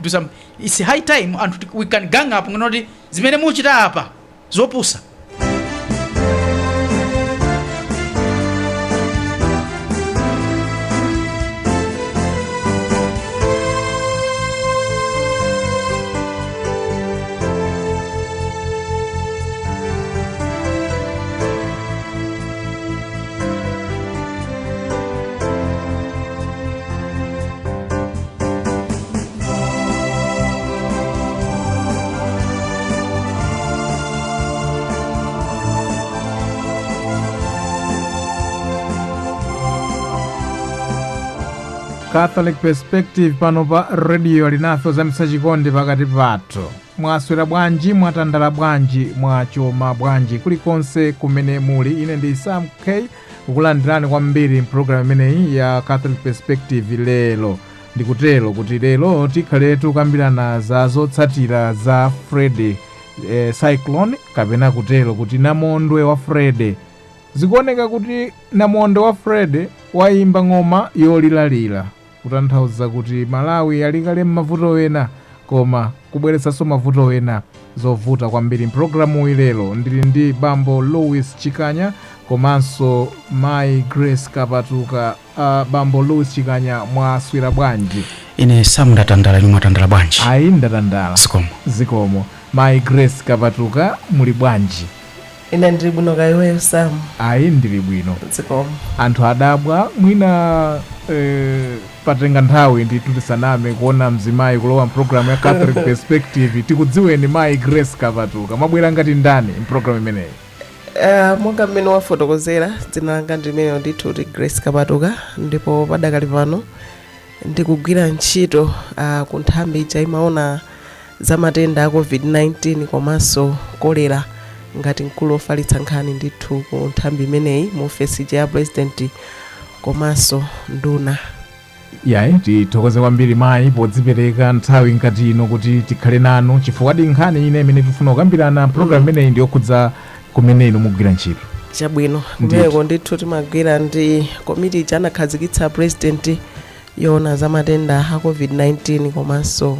do some. It's high time and we can gang up noti zimene muchita apa zopusa. Catholic Perspective pano pa radio linafe zamisa chikondi pakati pathu. Mwaswera bwanji, mwatandala bwanji, mwachoma bwanji kulikonse kumene muli. Ine ndi Sam K kukulandirani kwambiri program imeneyi ya Catholic Perspective lelo. Ndikutero kuti lelo tikhale tukambirana za zotsatira za Freddy Cyclone kapena kutero kuti Namondwe wa Freddy. Zikuoneka kuti Namondwe wa Freddy waimba ngoma yolilalira kutanthauza kuti Malawi alikale mavuto wena koma kubweretsanso mavuto wena zovuta kwambiri. Programu ilelo ndili ndi Bambo Louis Chikanya komanso Mai Grace Kapatuka. Bambo Louis Chikanya, mwaswera bwanji? Ine Sam ndatandala, ni mwatandala bwanji? Ayi ndatandala. Zikomo. Mai Grace Kapatuka, muli bwanji? Ine ndili bwino kaiweyo Sam? Ayi ndili bwino. Zikomo. Anthu adabwa mwina patenga nthawi ndi tutisaname kuona mzimayi kulowa program ya Catholic Perspective. Tikudziweni Mai Grace Kapatuka, mabwera ngati ndani program imeneyi? Monga mmene wafotokozera, dzina langa ndimene ndithu kuti Grace Kapatuka, ndipo padakali pano ndikugwira ntchito ku nthambi ija imaona za matenda a COVID-19 komanso kolera ngati mkulu ofalitsa nkhani ndithu ku nthambi imeneyi mu ofesi ya president komanso nduna. Yayi tithokoze kwambiri mayi podzipereka nthawi ngati ino kuti tikhale nanu chifukwa di nkhani ine imene tifuna kukambirana program imeneyi ndi yokhudza kumene inu mugwira ntchito. Chabwino kumeko ndithu timagwira ndi komiti anakhazikitsa president yona za matenda a COVID-19 komanso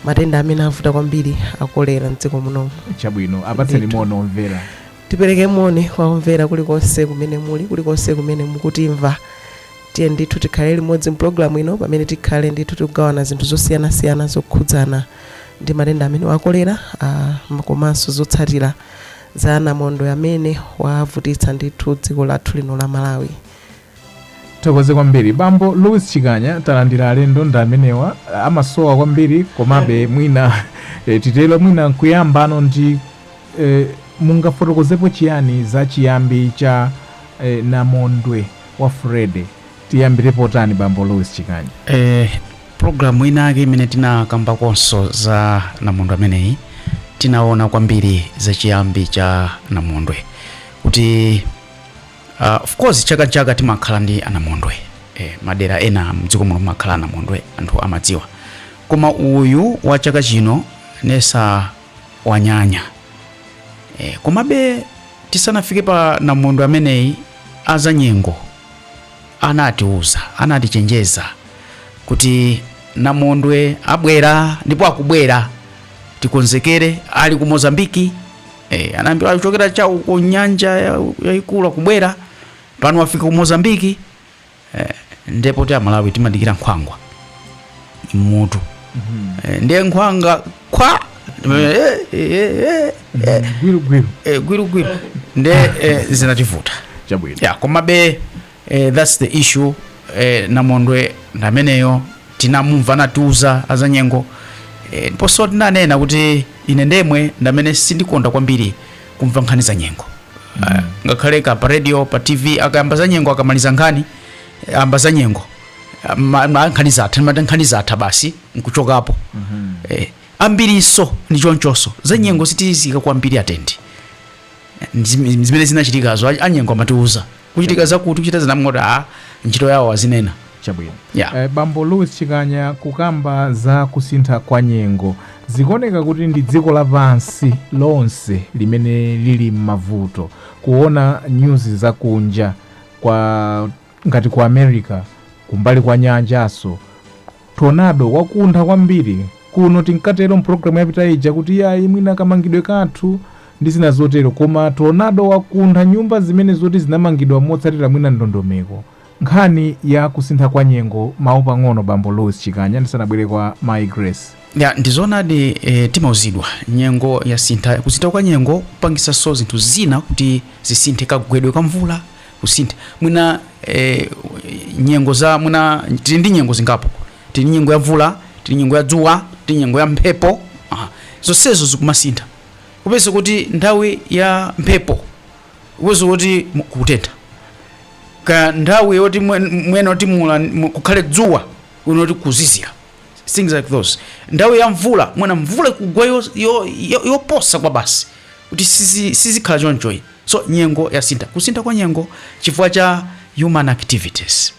matenda amene avuta kwambiri akolera mdziko muno. Chabwino apatseni mono omvera. Tipereke moni kwa omvera kulikonse kumene muli, kulikonse kumene mukutimva. Tiye ndithu tikhale limodzi mpulogalamu ino pamene tikhale ndithu tikugawana zinthu zosiyanasiyana zokhudzana ndi matenda amene akolera komanso zotsatira za Namondwe amene wavutitsa ndithu dziko lathu lino la Malawi. Thokoze kwambiri. Bambo Louis Chikanya, talandira alendo ndamenewa amasowa kwambiri komabe mwina titelo mwina nkuyambano ndi mungafotokozepo chiyani za chiyambi cha Namondwe wa Freddy? Tiyambirepo tani Bambo Louis Chikanya? Programu inake imene tinakamba konso za Namondwe ameneyi tinaona kwambiri za chiyambi cha Namondwe kuti of course chaka timakhala ndi Namondwe. Madera ena mdziko muno makhala Namondwe anthu amadziwa. Koma uyu wa chaka chino nesa wanyanya. Komabe tisanafike pa Namondwe ameneyi azanyengo anatiuza, anatichenjeza kuti Namondwe abwera ndipo akubwera, tikonzekere. Ali ku Mozambiki anambira kuchokera cha ku nyanja yaikulu kubwera pano wafika ku Mozambiki. Ndipo ti Malawi timadikira nkhwangwa mutu. Ndiye nkhwanga kwa gwiru ndiye zinativuta. Chabwino. Komabe that's the issue. Namondwe ndameneyo tinamumva natiuza azanyengo. Ndiponso tinanena kuti ine ndemwe ndamene sindikonda kwambiri kumva nkhani za nyengo. Ngakhale pa radio pa TV akayamba za nyengo akamaliza nkhani amba za nyengo nkhani zatha basi nkuchokapo. Ambiriso ndi chonchoso za nyengo sitizika kwambiri atendi zimene zinachitikazo anyengo amatiuza kuchitika zakuti kuchita zinamng'ota ntchito yawo azinena. Chabwino. Bambo Louis Chikanya, kukamba za kusintha kwa nyengo zikuoneka kuti ndi dziko lapansi lonse limene lili mavuto. Kuona news za kunja kwa ngati ku America kumbali kwa nyanjaso tornado wakuntha kwambiri kuno tinkatero mpulogalamu yapita ija kuti ayi mwina kamangidwe kathu ndi zina zotero, koma tornado wakuntha nyumba zimene zoti zinamangidwa motsatira mwina ndondomeko. Nkhani ya kusintha kwa nyengo mawu pang'ono bambo Louis Chikanya ndisanabwere kwa My Grace. Ya ndizonadi timauzidwa nyengo yasintha, kusintha kwa nyengo kupangisa so zinthu zina kuti zisinthe kagwedwe ka mvula kusintha mwina nyengo za mwina tili ndi nyengo zingapo, tili nyengo ya mvula, tili nyengo ya dzuwa, tili nyengo ya mphepo. Zonsezo zikumasintha, kupeza kuti nthawi ya mphepo kupeza kuti kutentha, ka nthawi yoti mwene oti kukhale dzuwa unoti kuzizira, things like those. Nthawi ya mvula mwina mvula kugwa yoposa kwa basi kuti sizikhala choncho. So nyengo yasintha, kusintha kwa nyengo chifukwa cha human activities,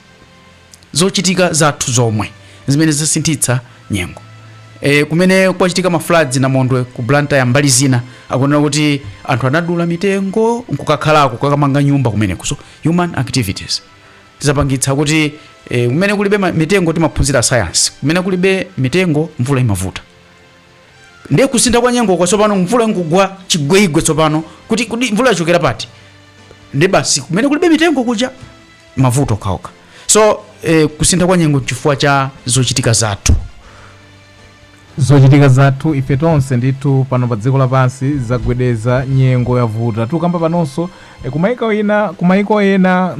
zochitika zathu zomwe zimene zasinthitsa nyengo. Kumene kwachitika mafloods Namondwe ku Blantyre mbali zina akunena kuti anthu anadula mitengo nkukakhalako kukamanga nyumba kumeneko. So human activities tizapangitsa kuti kumene kulibe mitengo timaphunzira science, kumene kulibe mitengo mvula imavuta. Ndiye kusintha kwa nyengo kwa tsopano mvula nkugwa chigweigwe tsopano kuti mvula yachokera pati, ndi basi kumene kulibe mitengo kuja mavuto kaoka. So kusintha kwa nyengo chifukwa cha zochitika zathu. Zochitika zathu ife tonse ndithu pano pa dziko lapansi zagwedeza nyengo yavuta. Tukamba panonso kumaiko ena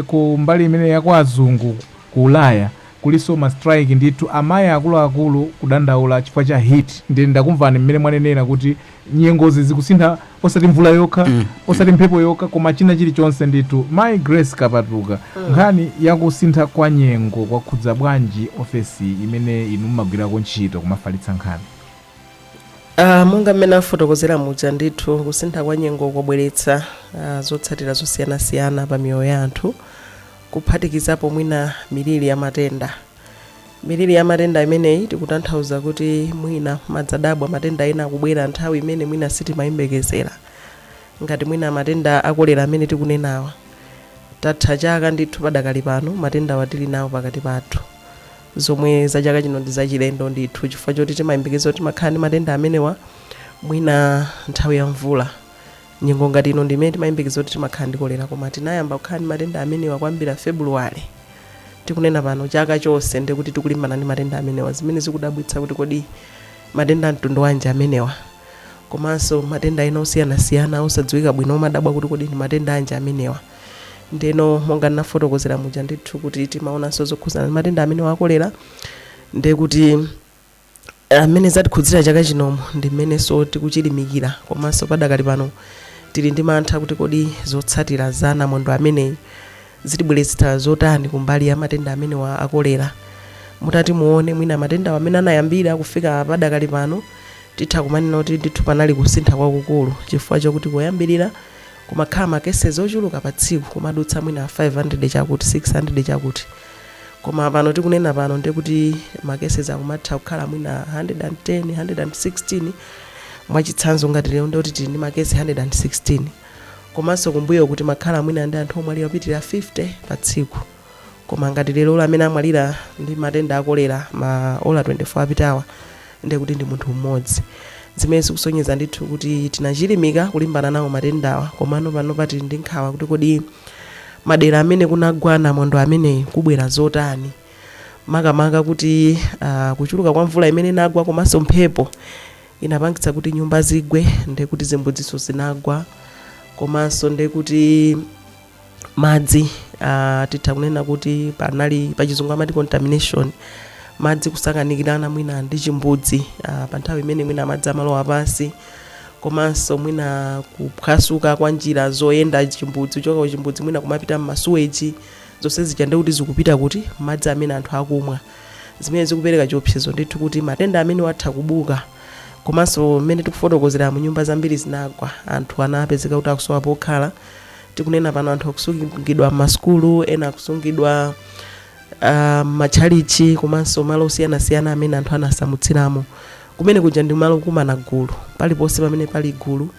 ku mbali imene ya kwa azungu ku Ulaya kuliso ma strike ndithu, amayi akuluakulu kudandaula chifukwa cha heat. Ndi ndakumvani mmene mwanenera kuti nyengozi zikusintha osati mvula yokha, osati mphepo yokha, koma china chilichonse ndithu. My Grace Kapatuka, nkhani yakusintha kwa nyengo kwakhudza bwanji ofesi imene inu mmagwirako ntchito kumafalitsa nkhani? Monga mmene afotokozera muja ndithu kusintha kwa nyengo kwabweretsa zotsatira zosiyanasiyana pa miyoyo ya anthu, kuphatikizapo mwina miliri ya matenda. Miliri ya matenda imeneyi tikutanthauza kuti mwina madzadabwa matenda ena akubwera nthawi imene mwina sitimayembekezera, ngati mwina matenda akolera amene tikunenawa. Tatha chaka ndithu padakali pano matenda watili nawo pakati pathu, zomwe za chaka chino ndi zachilendo ndithu chifukwa choti timayembekeza kuti makhala ndi matenda amenewa mwina nthawi ya mvula. Nyengo ngati ino ndimene timayembekeza kuti timakhala ndi kolera, koma tinayamba kukhala ndi matenda amenewa kwambira February. Tikunena pano chaka chonse ndi kuti tikulimbana ndi matenda amenewa, zimene zikudabwitsa kuti kodi matenda mtundu wanji amenewa. Komanso matenda ena osiyanasiyana osadziwika bwino omadabwa kuti kodi ndi matenda anji amenewa. Ndeno monga nafotokozera muja ndithu kuti timaonanso zokhuzana ndi matenda amenewa akolera, ndi kuti amene zatikhudzira chaka chinomo ndi mmene so tikuchilimikira. Komanso padakali pano tili ndi mantha kuti kodi zotsatira za namondwe ameneyi zitibweretsa zotani kumbali ya matenda amenewa akolera. Mutati muone mwina matenda amene anayambira kufika padakali pano titha kumanena kuti ndithu panali kusintha kwakukulu, chifukwa chokuti koyambirira kumakhala makesezi ochuluka pa tsiku, kumadutsa mwina 500 chakuti 600 chakuti. Koma pano tikunena pano ndi kuti makesezi akumatha kukhala mwina 110 116 mwachitsanzo ngati lero ndoti tili ndi makesi 116. Komanso kumbuyo kuti makhala mwina ndi anthu omwe alipitira 50 pa tsiku. Koma ngati lero amene amwalira ndi matenda akolera ma ola 24 apitawa ndi kuti ndi munthu mmodzi. Zimene zikusonyeza ndithu kuti tinachilimika kulimbana nawo matendawa, komano pano pati ndi nkhawa kuti kodi madera amene kunagwa namondwe amene kubwera zotani. Makamaka kuti kuchuluka kwa mvula imene inagwa komanso mphepo inapangitsa kuti nyumba zigwe, ndi kuti zimbudziso zinagwa, komanso ndi kuti madzi titha kunena kuti panali pachizungu amati contamination, madzi kusakanikirana mwina ndi chimbudzi pa nthawi imene mwina madzi amalowa pansi, komanso mwina kuphwasuka kwa njira zoyenda chimbudzi choka chimbudzi mwina kumapita m'masuweji, zonse zija ndi kuti zikupita kuti madzi amene anthu akumwa. Zimene zikupereka chiopsezo ndithu kuti matenda amene watha kubuka. Komanso mmene tikufotokozera mu nyumba zambiri zinagwa, anthu anapezeka kuti akusowa pokhala. Tikunena pano anthu akusungidwa m'masukulu, ena akusungidwa machalichi, komanso malo osiyanasiyana amene anthu anasamutsiramo. Kumene kuja ndi malo kumana gulu, paliponse pamene pali gulu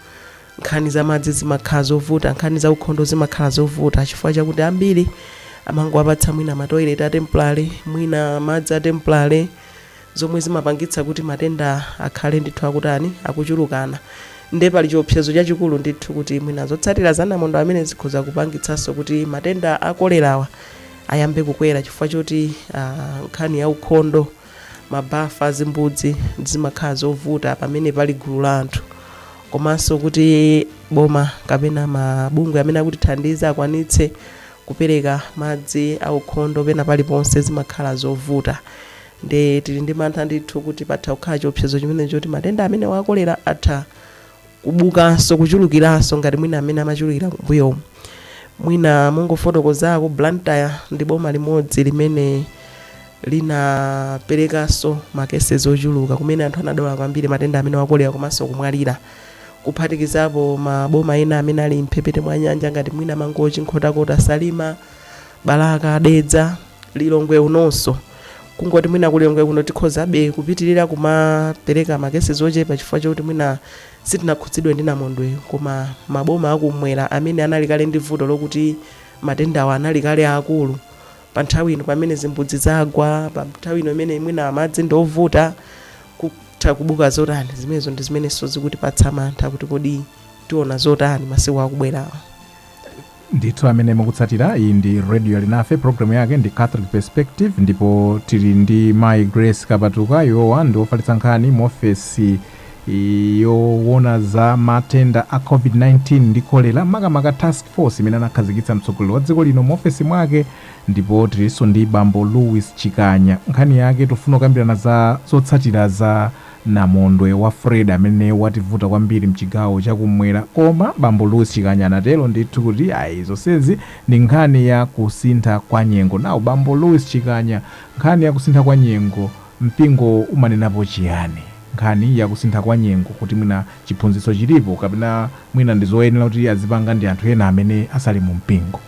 nkhani za madzi zimakhala zovuta, nkhani za ukhondo zimakhala zovuta, chifukwa chakuti ambiri amangowapatsa mwina matoilet a temporary, mwina madzi a temporary, zomwe zimapangitsa kuti matenda akhale ndithu akutani akuchulukana. Nde pali chiopsezo chachikulu ndithu kuti mwina zotsatira za Namondwe amene zikhoza kupangitsanso kuti matenda a kolerawa ayambe kukwera chifukwa choti nkhani ya ukhondo, mabafa, zimbudzi zimakhala zovuta pamene pali gulu la anthu. Komanso kuti boma kapena mabungwe amene akutithandiza akwanitse kupereka madzi a ukhondo pena paliponse zimakhala zovuta. Nde tili ndi mantha ndithu kuti patha kukhala chiopsezo chimene choti matenda amene wakolera atha kubukanso kuchulukiranso ngati mwina amene amachulukira kumbuyo. Mwina mungofotokozako Blantyre ndi boma limodzi limene linaperekanso makesezi ochuluka kumene anthu anadwala kwambiri matenda amene wakolera komanso kumwalira, kuphatikizapo maboma ena amene ali mphepete mwa nyanja ngati mwina Mangochi, Nkhotakota, Salima, Balaka, Dedza, Lilongwe unonso. Kungoti mwina kulilongwe kuno tikhozabe kupitirira kumapereka makesezi ochepa chifukwa chokuti mwina sitinakhudzidwe ndi Namondwe, koma maboma akumwera amene anali kale ndi vuto lokuti matendawa anali kale akulu. Pa nthawi ino pamene zimbudzi zagwa, pa nthawi ino imene mwina madzi ndovuta, kutha kubuka zotani. Zimenezo ndi zimenenso zikutipatsa mantha kuti kodi tiona zotani masiku akubwerawa. Ndithu amene mukutsatira iyi ndi radio Alinafe, programu yake ndi Catholic Perspective, ndipo tili ndi Mai Grace Kapatuka yowa ndi ofalitsa nkhani mu ofesi yowona za matenda a COVID-19 ndi kolera makamaka task force imene anakhazikitsa mtsogoleri wa dziko lino mu ofesi mwake. Ndipo tilinso ndi Bambo Louis Chikanya, nkhani yake tofuna kukambirana za zotsatira za Namondwe wa Freddy amene wativuta kwambiri mchigawo chakumwera. Koma Bambo Louis Chikanya anatero ndithu kuti ayi zonsezi ndi nkhani ya kusintha kwa nyengo. Nawo Bambo Louis Chikanya, nkhani ya kusintha kwa nyengo mpingo umanenapo chiyani? Nkhani ya kusintha kwa nyengo kuti mwina chiphunzitso chilipo kapena mwina ndi zoyenera kuti azipanga ndi anthu ena amene asali mu mpingo?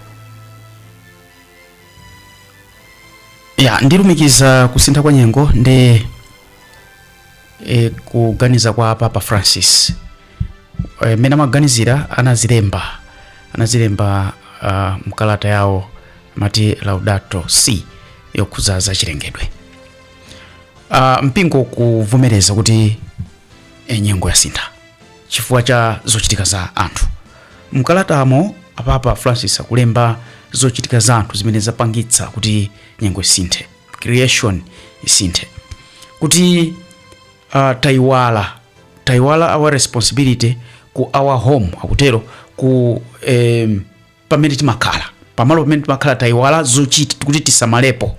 Ndilumikiza kusintha kwa nyengo ndi kuganiza kwa Papa Francis. Mena maganizira anazilemba mkalata yawo mati Laudato Si yokuzaza chilengedwe. Mpingo kuvomereza kuti nyengo yasintha chifukwa cha zochitika za anthu. Mkalatamo Papa Francis akulemba zochitika za anthu zimene zapangitsa kuti nyengo isinthe, creation isinthe, kuti taiwala our responsibility ku our home, akutero ku pamene timakhala, pamalo pamene timakhala taiwala zochita kuti tisamalepo.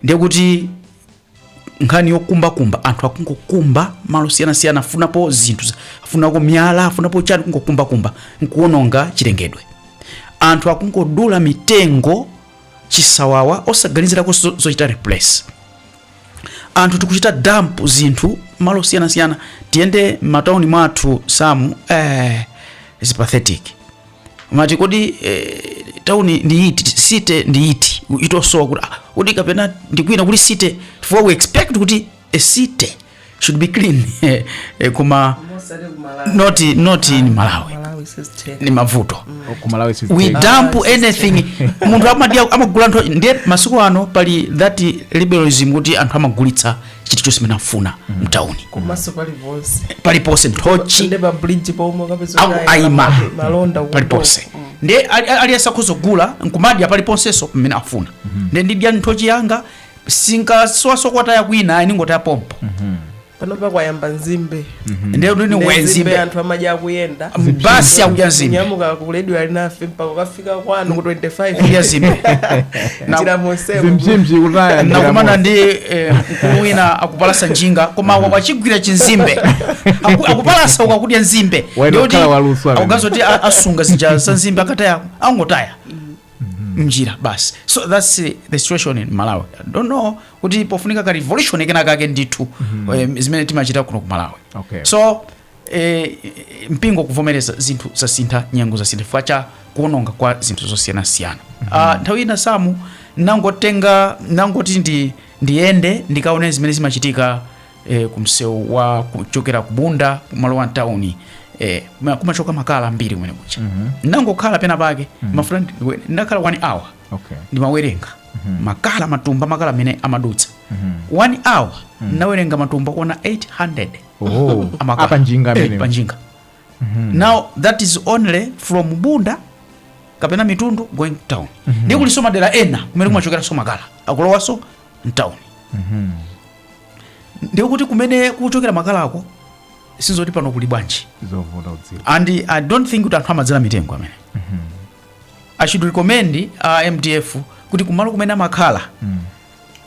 Ndiye kuti nkhani yokumbakumba, anthu akungokumba malo siyana afunapo zinthu, afunako miyala, afunapo chani, kungokumbakumba nkuononga chilengedwe. Anthu akungodula mitengo chisawawa osaganizirako zochita replace. Anthu tikuchita dump zinthu malo siyana, tiyende matauni mwathu samu is pathetic. Mati kodi tauni ndi iti, city ndi iti, itosowa kuti kapena ndikwina kuti city, for we expect kuti a city should be clean. Kuma not in Malawi. Ni mavuto. We dump anything. Mundu amagula ntho ndiye masiku ano pali that liberalism kuti anthu amagulitsa chiti chonse mena afuna mtauni. Komanso pali pose nthochi ndeba bridge pomwe kapeza aima malonda pali pose. Ndiye aliyesa kuzogula nkumadya pali ponseso mena afuna. Ndiye ndidya nthochi yanga sinka swasokota ya kwina iningota ya pompo. Panopa kwayamba nzimbe. Ndiye kuti ni wenzimbe anthu amaja kuyenda. Basi akuja nzimbe. Nyamuka ku radio Alinafe mpaka kafika kwanu ku 25 ya nzimbe. Tira mosemo. Zimchimchi kutaya. Na kumana ndi kuwina akupalasa njinga koma wachigwira chinzimbe. Akupalasa ukakudya nzimbe. Ndiye akugazo ti asunga zija za nzimbe akataya angotaya. Mjira basi. So that's the situation in Malawi. I don't know kuti pofunika ka revolution ekena kake ndithu zimene timachita kuno ku Malawi. Okay. So mpingo kuvomereza zinthu zasintha, nyengo zasintha facha kuononga kwa zinthu zosiyana. Nthawi ina samu nangoti ndiende ndikaone zimene zimachitika kumsewu wa kuchokera kubunda kumalo wa town. Kumachoka makala mbiri mwene kucha. Nangokhala pena pake, my friend, ndakhala 1 hour. Okay. Ndimawerenga. makala matumba makala amene amadutsa 1 hour nawerenga matumba kuona 800 amakala panjinga amene panjinga. Now that is only from Bunda kapena Mitundu going town. Ndiye kuliso madera ena kumene kumachokera so makala akulowaso town. Ndiye kuti kumene kuchokera makala ako sinzoti pano kuli bwanji zovuta udzira. And I don't think kuti anthu amadzera mitengo amene. I should recommend MDF kuti kumalo kumene amakhala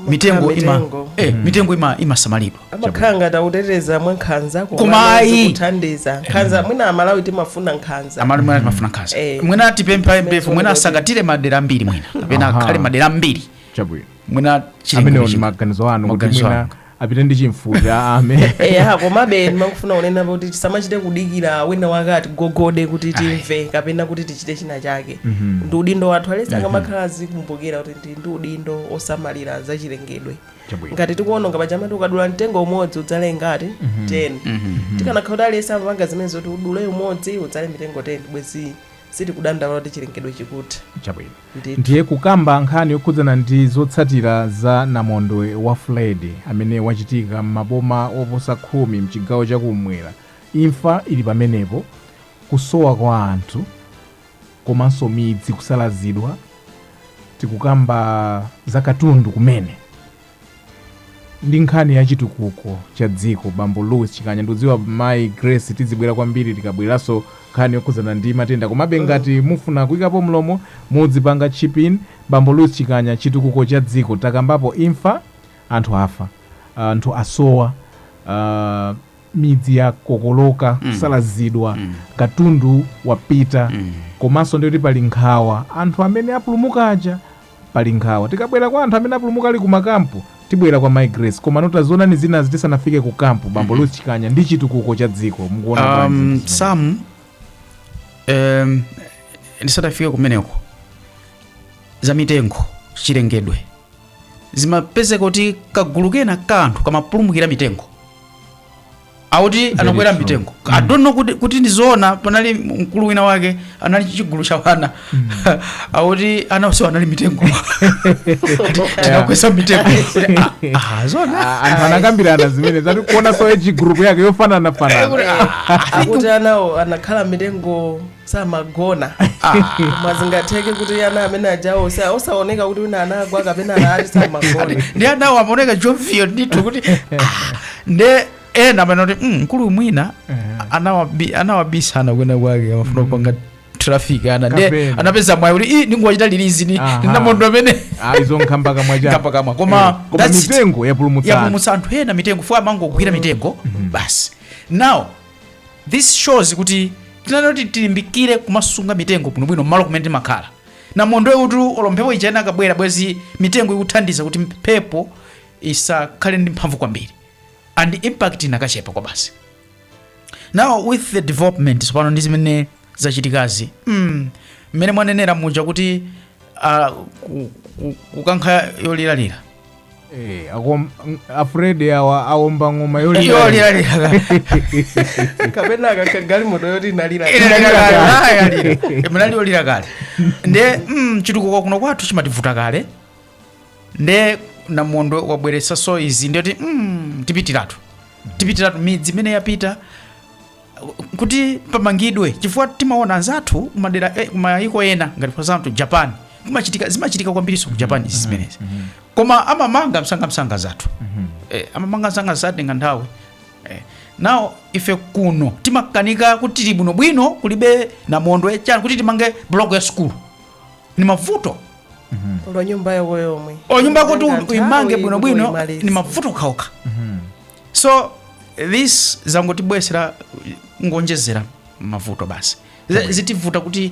mitengo ima samalidwa. Amakhanga tauteteza mwankhanza koma kuthandiza nkhanza mwina Malawi timafuna nkhanza. Amalawi mwina timafuna nkhanza. Mwina tipempha MDF mwina asangatire madera mbiri mwina kapena akhale madera mbiri. Chabwino. Mwina amene oni maganizo anu kuti mwina apite ndi chimfuta ame. Koma beni makufuna unena kuti tisamachite kudikira wina wakati gogode kuti timve kapena kuti tichite china chake. Ndi udindo wathu alesi angamakhala zikumbukira kuti ndi udindo osamalira zachilengedwe. Ngati tikuona ngapa chama tukadula mtengo umodzi udzale ngati 10. Tikanakhala alesi amapanga zimene zoti udule umodzi udzale mitengo 10 bwezi siti kudandaula kuti chilengedwe chikuti. Chabwino. Ndiye kukamba nkhani yokhudzana ndi zotsatira za namondwe wa Freddy amene wachitika maboma oposa 10 mchigawo chakumwera. Imfa ili pamenepo, kusowa kwa anthu komanso midzi kusalazidwa. Tikukamba za katundu kumene ndi nkhani ya chitukuko cha dziko. Bambo Louis Chikanya ndudziwa mai Grace tizibwera kwambiri tikabweranso nkhani yokhudzana ndi matenda komabe ngati mufuna kuyikapo mlomo mudzipanga chipin. Bambo Louis Chikanya chitukuko cha dziko takambapo imfa, anthu afa, anthu asowa, midzi ya kokoloka kusalazidwa, katundu wapita, komanso ndiyoti pali nkhawa anthu amene apulumukaja pali nkhawa. Tikabwera kwa anthu amene apulumuka ali kumakampu tibwera kwa mai Grace koma notazona ni zina zisanafike ku kampu. Bambo Louis Chikanya ndi chitukuko cha dziko mukuona some ndisadafike kumeneko za mitengo chilengedwe zimapezeka kuti kagulu kena kanthu kamapulumukira mitengo auti anakwera mitengo. I don't know kuti ndizoona panali mkulu wina wake anali chigulu cha wana auti anaso anali mitengo tinakwesa mitengo zona anthu anakambirana zimene zati kuona so group yake yofanana akuti anawo anakhala mitengo samagona mazingatheke kuti ana amene ajawo osaoneka kuti wina anagwa kapena anali samagona ndi anawo amaoneka jovial ndithu kuti nde ena manoti mkulu mwina anawabisana kwena kwake amafuna kupanga traffic ana nde anapeza mwayi kuti ndingwachita lilizi ni namondwe amene izo nkhamba kamwa koma mitengo yapulumutsa anthu ena mitengo funa mangogwira mitengo basi. Now this shows kuti tinanoti tilimbikire kumasunga mitengo bwinobwino mmalo kumene timakhala. Namondwe kuti olomphepo ichena akabwera bwezi mitengo ikuthandiza kuti mphepo isakhale ndi mphamvu kwambiri and impact inakachepa kwa basi. Now with the development sopano ndi zimene zachitikazi mmene mwanenera muja kuti kukankha yolilalira Freddy aomba ngoma yolilalira kapena akagali moto yoti nalira mnali yolira kale nde chitukuko kuno kwathu chimativuta kale nde Namondwe wabweresa so izi ndiyoti tipitiratu midzi imene yapita kuti pamangidwe chifukwa timaona anzathu madera mayiko ena ngati for example Japan zimachitika kwambiriso ku Japan izi zimenezi koma amamanga msanga zathu amamanga msanga zathu nganthawi now ife kuno timakanika kuti tili bwino kulibe Namondwe chani kuti timange block ya school ni mavuto. Olo nyumba yako yomwe. Nyumba yako tu uimange bwino ni mavuto kauka. So this zangotibwesera ngonjezera mavuto basi. Zitivuta kuti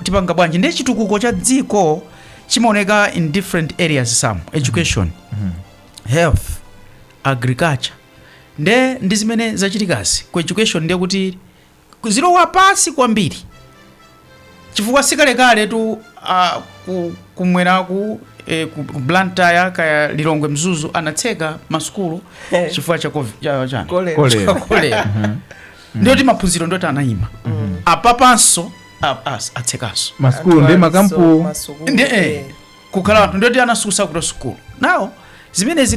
tipanga bwanji ndi chitukuko cha dziko chimaoneka in different areas some education, health, agriculture. Ndi zimene zachitikazi ku education ndiye kuti kuzilowa pasi kwambiri. Chifukwa sikalekale tu kumwera ku Blantyre kaya Lilongwe Mzuzu anatseka masukulu chifukwa cha kolera. Ndio ti maphunziro ndio anayima. Apapanso atsekaso. Masukulu ndi makampu kukhala anthu ndoti anasusa kuto school now zimenezi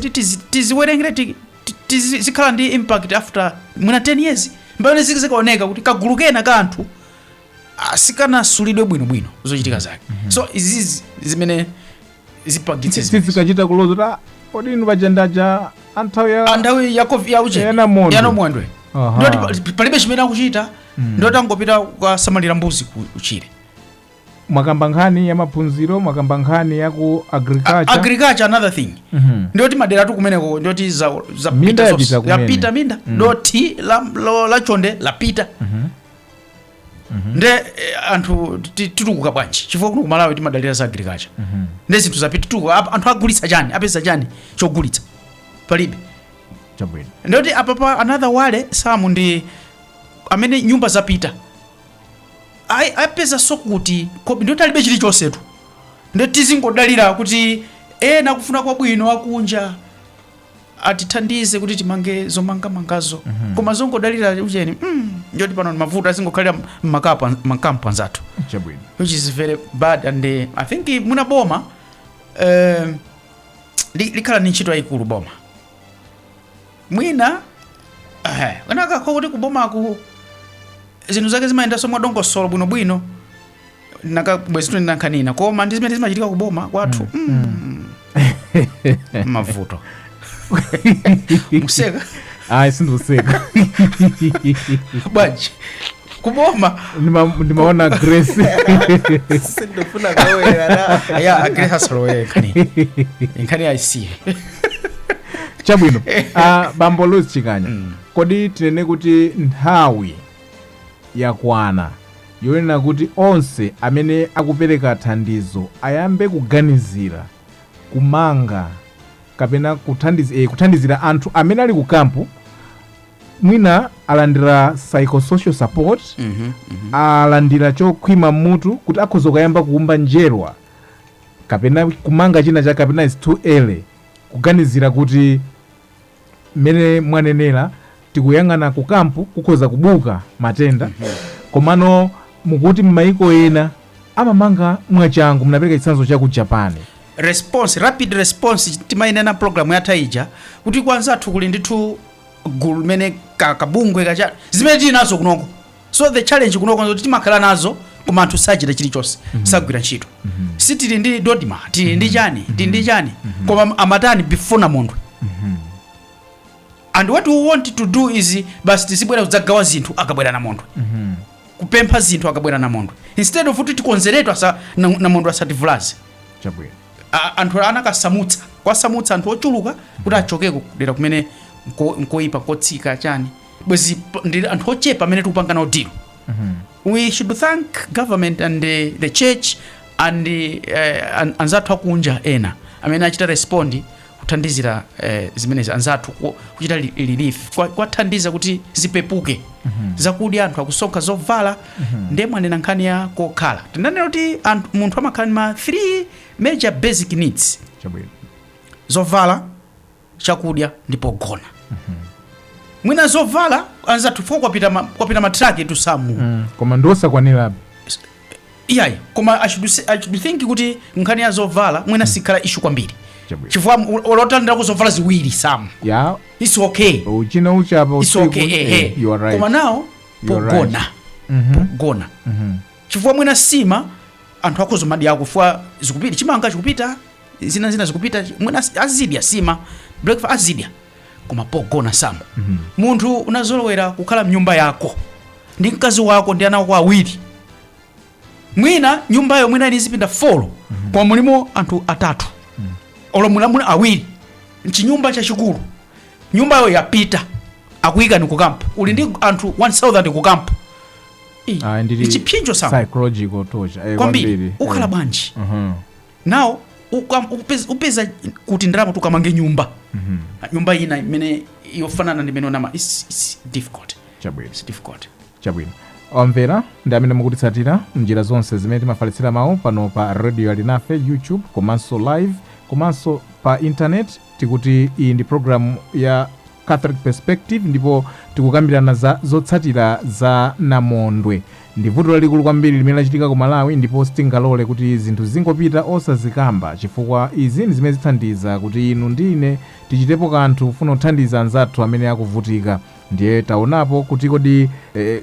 tiziwerengere zikhala ndi impact after mwina 10 years mbane zikaoneka kuti kagulu kena ka anthu sikanasulidwe bwinobwino zochitika zake so izizi zimene zipagitse zikachita kulozota kodi inu pajandaja anthawi ya Namondwe ndoti palibe chimene akuchita ndoti angopita kukasamalira mbuzi kuchire mwakamba nkhani ya maphunziro mwakamba nkhani ya ku agriculture another thing ndoti madera tu kumeneko ndoti zapita minda ndoti la chonde lapita nde anthu titukuka bwanji chifukwa kuno ku Malawi timadalira za agriculture nde zinthu zapita anthu agulitsa chani apeza chani chogulitsa palibe chabwino ndoti apapa another wale samu ndi amene nyumba zapita apeza sokuti ndoti alibe chilichonsetu ndoti tizingodalira kuti ena kufuna kwabwino akunja atithandize kuti timange zomangamangazo koma zongodalira ucheni ndoti pano mavuto azingokhalira mmakampu anzathu chabwino which is very bad and I think muna boma likhala ni ntchito yayikulu boma mwina kanaka kuti kuboma ku zinthu zake zimayenda somwe dongosolo bwinobwino nakabwezi tuninakhanina koma ndi zimene zimachitika kuboma kwathu mavuto museka sinduseka bwanji kuboma ndimaona Grace sindofuna kawera ya Grace hasalowe nkhani aisiye chabwino bambo Lucy Chikanya kodi tinene kuti nthawi yakwana yonena kuti onse amene akupereka thandizo ayambe kuganizira kumanga kapena kuthandizira anthu amene ali ku kampu mwina alandira psychosocial support alandira chokhwima mmutu kuti akhoza kuyamba kuumba njerwa kapena kumanga china chake kapena is too early kuganizira kuti mmene mwanenera tikuyang'ana ku kampu kukhoza kubuka matenda komano mukuti m'mayiko ena amamanga mwachangu munapereka chitsanzo cha ku Japan rapid response timainena program ya taija kuti kwanzathu kuli ndithu gulu mene kabungwe kacha zimene tili nazo kunoko so the challenge kunoko nzo timakhala nazo koma anthu sajira chilichonse sagwira ntchito sitili ndi dodima tili ndi chani koma amatani before Namondwe and what we want to do is basi tisibwera kudzagawa zinthu akabwera Namondwe kupempha zinthu akabwera Namondwe instead of kuti tikonzeretwa Namondwe asativulaze chabwino anthu kwasamutsa anthu ochuluka kuti achokeko dera kumene nkoipa kotsika chani bwezi ndi anthu ochepa amene tikupanga nawo deal we should thank government and the church and anzathu akunja ena amene achita respond kuthandizira zimenezi anzathu kuchita relief kwathandiza kuti zipepuke zakudya anthu akusonkha zovala ndemwe anena nkhani ya kokhala tinanena kuti munthu amakhala ma 3 major basic needs chabwino zovala chakudya ndipo gona mwina zovala anzathu foko kwapita matraki etu samu koma ndosakwanira iyayi koma I should think kuti nkhani ya zovala mwina sikhala issue kwambiri chifukwa olotandira kuzovala ziwiri samu it's okay uchina uchapa it's okay you are right koma now pogona pogona chifukwa mwina sima anthu akhozo madi yako fwa zikupita chimanga chikupita zina zikupita mwina azidya sima breakfast azidya koma pogona samu munthu unazolowera kukhala mnyumba yako ndi mkazi wako ndi ana wako awiri mwina nyumbayo mwina inizipinda 4 kwa mulimo anthu atatu olo muna awiri mchinyumba chachikulu nyumbayo yapita akuyika ni kukampu uli ndi anthu 1000 kukampu ichipinjo samu psychological torture kwambiri ukhala bwanji now upeza kuti ndalama tukamange nyumba nyumba ina imene yofanana ndi imene onama it's difficult it's difficult chabwino omvera ndi amene mukutitsatira mnjira zonse zimene timafalitsira mawu pano pa radio alinafe YouTube komanso live komanso pa internet tikuti iyi ndi program ya Catholic Perspective, ndipo tikukambirana za zotsatira za Namondwe. Ndi vuto lalikulu kwambiri limene lachitika ku Malawi, ndipo sitingalole kuti zinthu zingopita osazikamba, chifukwa izi ndi zimene zithandiza kuti inu ndi ine tichitepo kanthu kufuna kuthandiza anzathu amene akuvutika. Ndiye taonapo kuti kodi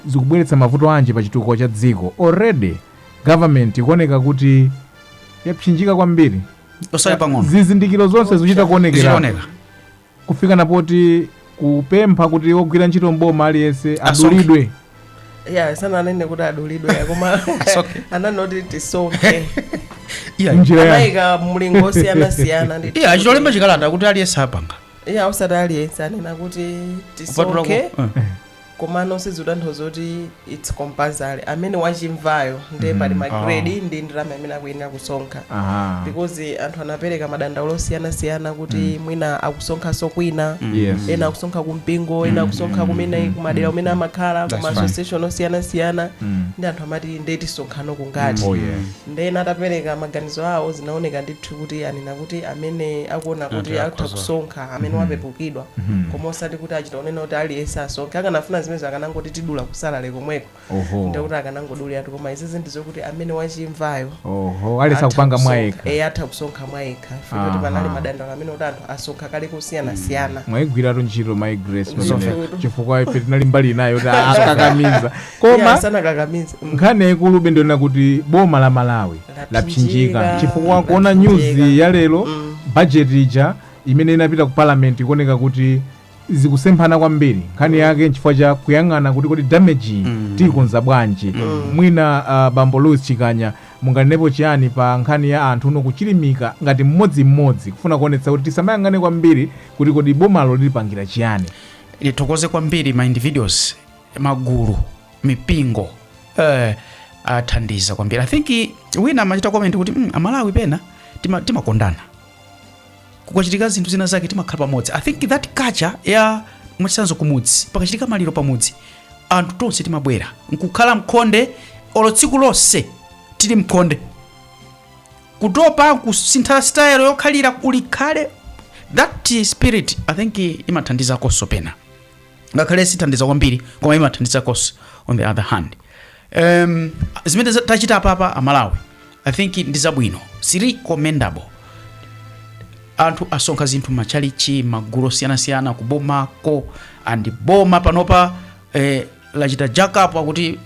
zikubweretsa mavuto anji pa chitukuko cha dziko. Already government ikuoneka kuti yapsinjika kwambiri, osali pang'ono, zizindikiro zonse zikuchita kuonekera kufika napoti kupempha kuti ogwira ntchito mboma aliyense adulidwe. Sana anene kuti adulidwe koma ananoti tisoke njira anaika mlingo osiyana ndi achitolemba chikalata kuti aliyense apanga usati aliyense anena kuti tisoke koma nonse zitanthauza kuti it's compulsory. Amene wachimvayo ndiye pali magrade ndi ndalama amene akuyenera kusonkha, because anthu anapereka madandaulo osiyana kuti mwina akusonkhanso kwina, ena akusonkha kumpingo, ena akusonkha kumene kumadera umene amakhala kuma association osiyana ndi anthu amati ndiye tisonkhano kungati. Ndena atapereka maganizo awo zinaoneka ndithu kuti anena kuti amene akuona kuti akutha kusonkha amene wapepukidwa, koma osati kuti achita unena kuti aliyense asonkhe. Akanafuna zimene akanangoti tidula kusalale komweko, ndikuti akanangodulira koma izi ndizokuti amene wachimvayo alisa kupanga mwaeka atha kusonkha mwaeka, kuti panali madandaulo amene kuti anthu asonkha kale kusiyana mwayigwiratu ntchito my grace chifukwa ife tinali mbali nayo kuti akakamiza koma sanakakamiza. Nkhani yaikulu ndiyona kuti boma la Malawi lapsinjika chifukwa kuona news ya lero budget ija imene inapita ku parliament ikuoneka kuti zikusemphana kwambiri. Nkhani yake nchifukwa cha kuyang'ana kuti kodi damage tikonza bwanji. Mwina Bambo Louis Chikanya munganepo chiyani pa nkhani ya anthu uno kuchilimika ngati mmodzi kufuna kuonetsa kuti tisamayang'ane kwambiri kuti kodi bomalo lilipangira chiyani. Tokoze kwambiri ma individuals, magulu, mipingo athandiza kwambiri. I think wina amachita comment kuti Amalawi pena timakondana kukachitika zinthu zina zake timakhala pamodzi. I think that culture ya mwachisanzo kumudzi pakachitika maliro pamudzi anthu tonse timabwera nkukhala mkhonde olo tsiku lonse tili mkhonde kutopa kusintha style yokhalira ulikhale. That spirit I think imathandiza koso pena, ngakhale sithandiza kwambiri koma imathandiza koso on the other hand. Zimene tachita papa Amalawi I think ndizabwino, siri commendable. Anthu asonkha zinthu machalichi, magulu osiyana kubomako andi boma panopa lachita jackup akuti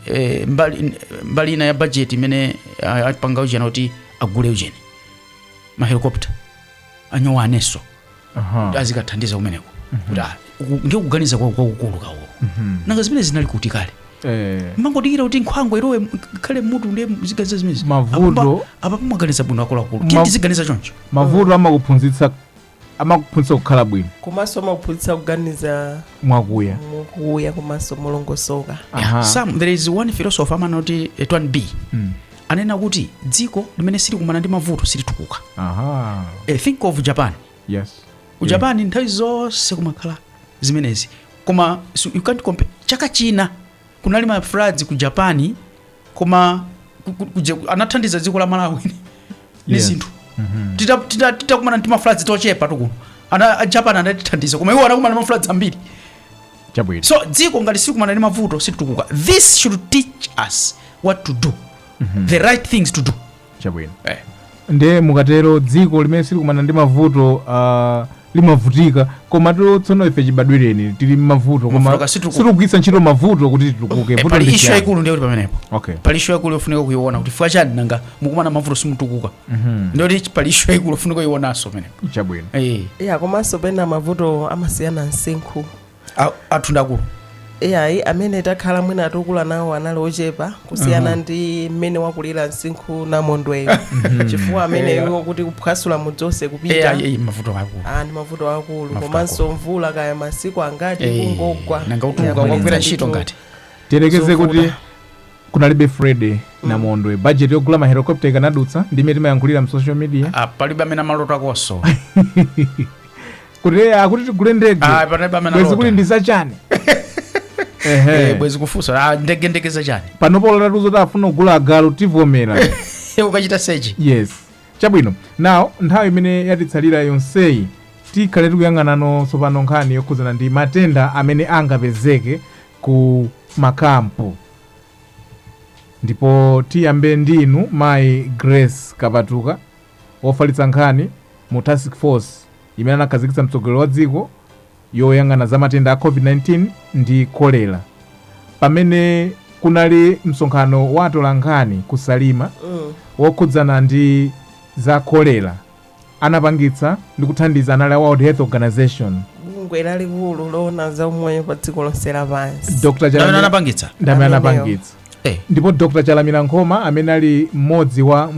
mbali ina ya budget imene apanga ujena kuti agule ujeni mahelicopter anyowaneso azikathandiza kumeneko kuti ngekuganiza kwakukulu kawo nanga zimene zinali kuti kale mangodigira kuti nkhwangwa irowe khale mutu ndiye ziganiza zimene mavuto apa pamaganiza bwino akuluakulu tindi ziganiza choncho. Mavuto amakuphunzitsa kukhala bwino komanso amakuphunzitsa kuganiza mwakuya komanso molongosoka. There is one philosopher amanoti Etwan B anena kuti dziko limene sili kumana ndi mavuto silitukuka. Think of Japan. Yes. Japan nthawi zonse kumakhala zimenezi koma you can't compare. Chaka china kunali ma floods ku Japan koma anathandiza dziko la Malawi ni zinthu titakumana ndi ma floods tochepa tukuno Japan anathandiza koma iwo anakumana ndi ma floods ambiri. So dziko ngati sikumana ndi mavuto situkuka. This should teach us what to do, the right things to do. Nde mukatero dziko limene silikumana ndi mavuto limavutika koma tsono ife chibadwireni tili mavuto koma sitikugwiritsa ntchito mavuto kuti titukuke. Pali issue yaikulu ndiyo pamenepo. Pali issue yaikulu yofunika kuiona kuti fika chani nanga mukumana mavuto simutukuka. Ndiyo pali issue yaikulu yofunika kuionaso pamenepo. Chabwino. Komanso pena mavuto amasiyana nsinkhu atundakulu. Amene takhala mwina atukula nawo anali ochepa kusiyana ndi mmene wakulira nsinkhu Namondwe. Chifukwa amene iwo kuti kuphwasula mudzonse kupita mavuto akulu. Ndi mavuto akulu komanso mvula kaya masiku angati kungogwa nanga utuka kwagwira ntchito ngati tiyerekeze kuti kunalibe Freddy Namondwe budget yogula ma helicopter ikanadutsa ndi imene timayankhulira mu social media. Palibe amene amalota akoso kuti tigule ndege bwezi kuti ndisachani bwezi kufusa ndege za chani panopo latuzo tafuna kugula agalu tivomera ukachita seji. Yes. Chabwino now nthawi imene yatitsalira yonseyi tikhale tikuyang'anano tsopano nkhani yokhudzana ndi matenda amene angapezeke ku makampu, ndipo tiyambe ndinu mayi Grace Kapatuka wofalitsa nkhani mu task force imene anakhazikitsa mtsogoleri wa dziko yoyang'ana za matenda a COVID-19 ndi kolera, pamene kunali msonkhano wa atolankhani ku Salima wokhudzana ndi za kolera anapangitsa ndi kuthandiza anali a World Health Organization, bungwe lalikulu loona za umoyo pa dziko lonse lapansi. Dr. Chalamila anapangitsa ndipo Dr. Chalamila Nkhoma amene ali mmodzi wa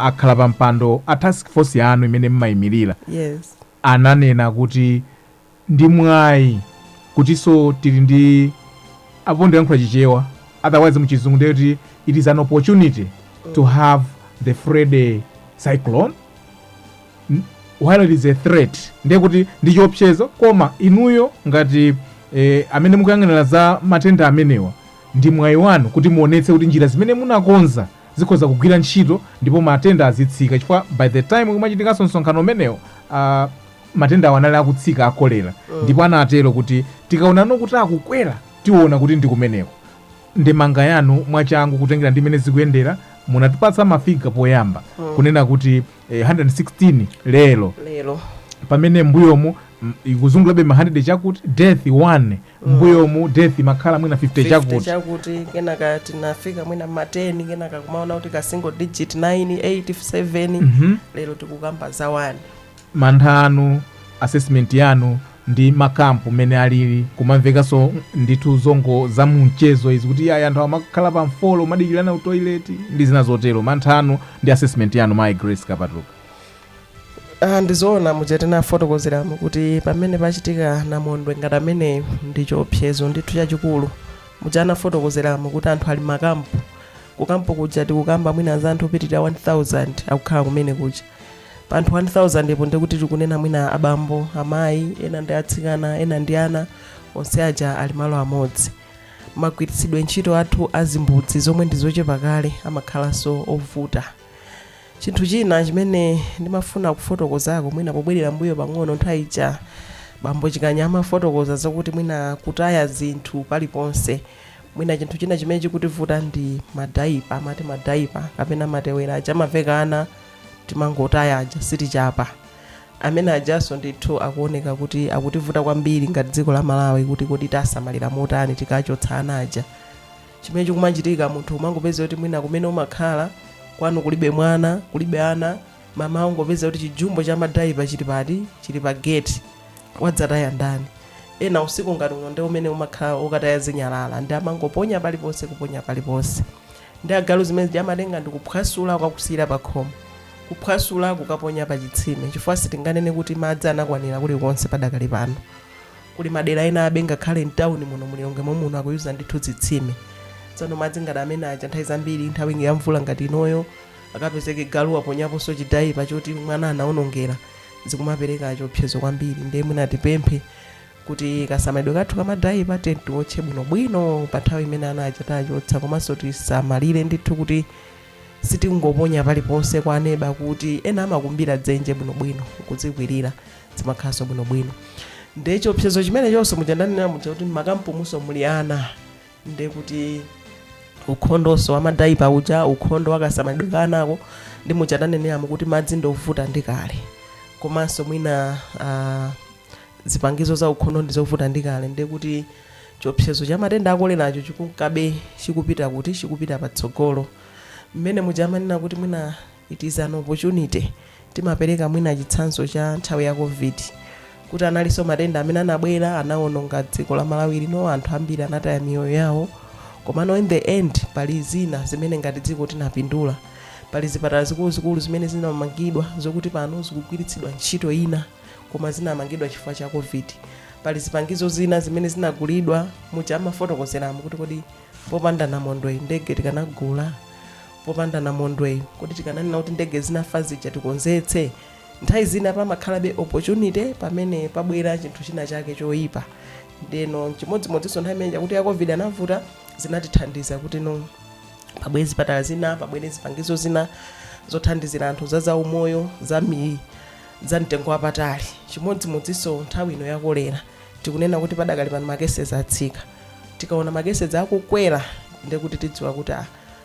akhala pa mpando a task force yanu imene mmayimirira, yes, ananena kuti ndi mwayi kutinso tili ndi apo ndiyankhula chichewa, otherwise muchizungu ndekuti it is an opportunity to have the Freddy cyclone while it is a threat, ndiye kuti ndi chiopsezo, koma inuyo ngati amene mukuyang'anira za matenda amenewa ndi mwayi wanu kuti muonetse kuti njira zimene munakonza zikhoza kugwira ntchito ndipo matenda azitsika, chifukwa by the time kumachitikanso msonkhano umenewo matenda awo anali akutsika akolera, ndipo anatero kuti tikaonano kuti akukwera tiona kuti ndi kumeneko. Ndemanga yanu mwachangu kutengera ndi imene zikuyendera, munatipatsa mafiga poyamba kunena kuti 116 lero pamene mbuyomu ikuzungulabe ma 100 chakuti death 1 mbuyomu death makhala mwina 50 chakuti kenaka tinafika mwina ma 10 kenaka kumaona kuti ka single digit 9 8 7 lero tikukamba za 1. Manthanu assessment yanu ndi makampu mene alili kumamvekaso ndithu zongo za mchezo izi kuti anthu amakhala pa mfolo madikirana ku toilet ndi zina zotero. Manthanu ndi assessment yanu mayi Grace Kapatuka. Ndizoona mujetena fotokozeramu kuti pamene pachitika Namondwe ngati amene ndi chiopsezo ndithu chachikulu, mujana fotokozeramu kuti anthu ali makampu, kukampu kuja tikukamba mwina za anthu opitirira 1000 akukhala kumene kuja. Pa anthu 1000 ipo ndikuti tikunena mwina abambo, amayi, ena ndi atsikana, ena ndi ana, onse aja ali malo amodzi. Magwiritsidwe ntchito athu azimbudzi zomwe ndizochepa kale amakhalanso ovuta. Chinthu china chimene ndimafuna kufotokozako mwina pobwerera mbuyo pang'ono nthawi ija bambo Chikanyama fotokoza zakuti mwina kutaya zinthu paliponse, mwina chinthu china chimene chikutivuta ndi madaipa, amati madaipa kapena matewera aja amaveka ana timangotaya aja sitichapa. Amene ajaso ndithu akuoneka kuti akutivuta kwambiri ngati dziko la Malawi kuti tasamalira motani tikachotsa ana aja. Chimene chikumachitika munthu umangopeza kuti mwina kumene umakhala kwanu kulibe mwana, kulibe ana, mama ungopeza kuti chijumbo cha madaipa chili pa gate, wadzataya ndani. Ena usiku ngati uno ndi umene umakhala ukataya zinyalala ndi amangoponya paliponse, kuponya paliponse. Ndi agalu zimene zamatenga ndi kuphwasula kwakusira pa khomo, kuphwasula kukaponya pa chitsime, chifukwa sitinganene kuti madzi anakwanira kulikonse padakali pano. Kuli madera ena abenga khale mtawuni muno mulilonge muno akuyuza ndithu zitsime. Tsano madzi ngati amene aja nthawi zambiri nthawi ya mvula ngati inoyo akapezeke galu aponyaponso chidaipa choti mwana anaonongera, zikumapereka chiopsezo kwambiri. Ndiye mwina tipemphe kuti kasamalidwe kathu kamadaipa tiwotche bwinobwino pa nthawi imene ana aja tachotsa, komanso tisamalire ndithu kuti sitingoponya paliponse kwa aneba kuti ena amakumbira dzenje bwinobwino kudzikwirira zimakhalanso bwinobwino. Ndiye chiopsezo chimene chonse mujandanena muja kuti makampu muso muli ana, ndiye kuti ukhondonso wa madaipa uja, ukhondo wakasamalidwe kanako ndi mujadaneneramu kuti madzi ndovuta ndi kale, komanso mwina zipangizo za ukhondo ndizovuta ndi kale. Ndiye kuti chiopsezo cha matenda akoleracho chikukabe chikupita patsogolo. Mmene mujamanena kuti mwina it is an opportunity, timapereka mwina chitsanzo cha nthawi ya COVID kuti analinso matenda amene anabwera anaononga dziko la Malawi lino, anthu ambiri anataya miyoyo yawo, komano in the end pali zina zimene ngati dziko tinapindula. Pali zipatala zikuluzikulu zimene zinamangidwa zokuti pano zikugwiritsidwa ntchito ina, koma zinamangidwa chifukwa cha COVID. Pali zipangizo zina zimene zinagulidwa muja amafotokozeramu kuti kodi popanda Namondwe ndege tikanagula, popanda Namondwe kuti tikananena kuti ndege zinafa zija tikonzetse. Nthawi zina pamakhalabe opportunity pamene pabwera chinthu china chake choyipa. Ndeno chimodzimodzinso nthawi imene kuti ya COVID anavuta zinatithandiza kuti pabwere zipatala zina, pabwere zipangizo zina zothandizira anthu za umoyo, za za mtengo wapatali. Chimodzimodzinso nthawi ino ya kolera tikunena kuti padakali pano makesezi atsika, tikaona makesezi akukwera ndiye kuti tidziwa kuti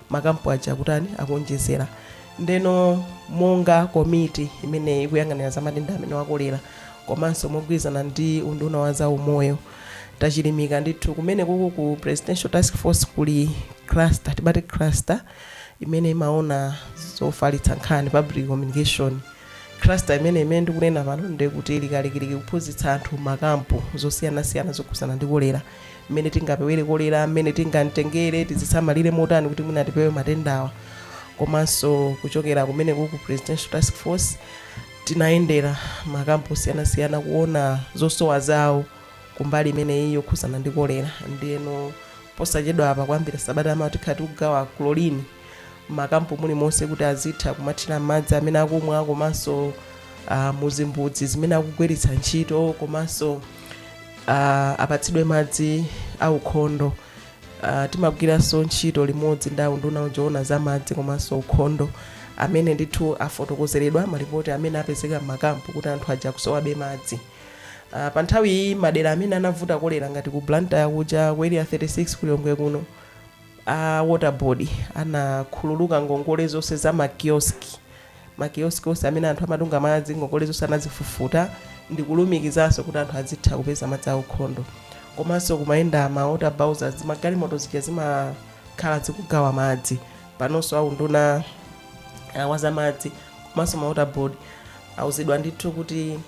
makampu aja kutani akuonjezera. Ndeno monga komiti imene ikuyang'anira za matenda amene wakolera komanso mogwirizana ndi unduna wa za umoyo tachilimika ndithu kumene kuku ku presidential task force kuli cluster, tibati cluster imene imaona zofalitsa nkhani, public communication cluster imene ndikunena pano ndiye kuti likalikiliki kuphunzitsa anthu makampu zosiyanasiyana zokhudzana ndi kolera, mmene tingapewere kolera, mmene tingamtengere, tizisamalire motani kuti mwina tipewe matendawa. Komanso kuchokera kumene kuku presidential task force tinayendera makampu osiyanasiyana kuona zosowa zawo kumbali imene iyo khudzana ndi kolera. Ndiyeno posachedwa apa kwambira sabata amati khati kugawa chlorine makampu muli monse kuti azitha kumathira madzi amene akumwa, komanso muzimbudzi zimene akugwiritsa ntchito, komanso apatsidwe madzi aukhondo. Timagwiranso ntchito limodzi ndi unduna oona za madzi komanso ukhondo amene ndithu afotokozeredwa malipoti amene apezeka m'makampu kuti anthu aja kusowabe madzi. Pa nthawi iyi madera amene anavuta kolera ngati ku Blantyre kuja ku area 36 kulongwe kuno water board anakhululuka ngongole zonse za makioski onse amene anthu amatunga madzi, ngongole zonse anazifufuta ndi kulumikizanso kuti anthu azitha kupeza madzi aukhondo. Komanso kumayenda ma water bowsers, magalimoto zija zimakhala zikugawa madzi panonso aunduna wa za madzi komanso ma water board auzidwa ndithu kuti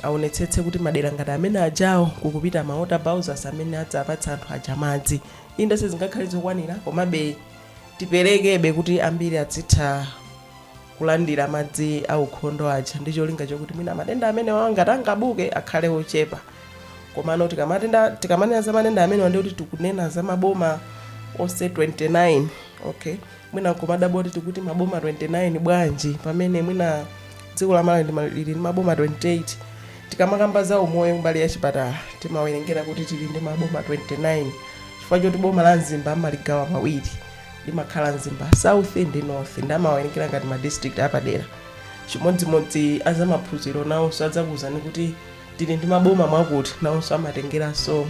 aonetsetse kuti madera ngati amene ajawo kukupita ma water bowsers amene adzapatsa anthu aja madzi. Inde sizingakhale zokwanira komabe tiperekebe kuti ambiri azitha kulandira madzi aukhondo aja, ndi cholinga chokuti mwina matenda amene ngati angabuke akhale ochepa. Komano tikamanena za matenda amene ndi kuti tikunena za maboma onse 29, okay, mwina komadaboti tikuti maboma 29 bwanji pamene mwina dziko la Malawi lili ndi maboma 28. Tikamakamba za umoyo mbali ya chipatala timawerengera kuti tili ndi maboma 29 chifukwa choti boma la Mzimba amaligawa pawiri, limakhala Mzimba South ndi North, ndi amawerengera ngati ma district apadera. Chimodzimodzi azamaphunziro nawonso adzakuwuzani kuti tili ndi maboma mwakuti nawonso amatengeranso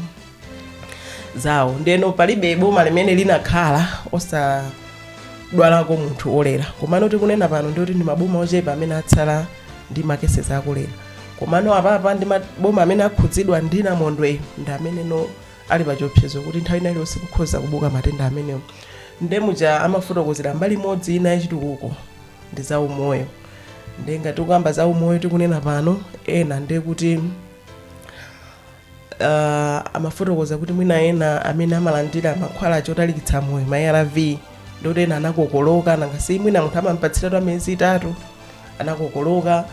zawo. Ndeno palibe boma limene linakhala osadwalako munthu olera. Komano tikunena pano ndi kuti ndi maboma ochepa amene atsala ndi makesezi akolera. Komano apapa ndi maboma amene akhudzidwa ndi Namondwe ndi amene ali pa chiopsezo kuti nthawi ina iliyonse kukhoza kubuka matenda amenewo. Ndemuja amafotokozera mbali imodzi ina yachitukuko ndi za umoyo. Ndenga tikuyamba za umoyo tikunena pano ena ndiye kuti amafotokoza kuti mwina ena amene amalandira mankhwala chotalikitsa moyo ma ARV ndoti ena anakokoloka, nangasi mwina munthu amampatsiratu miyezi 3 anakokoloka.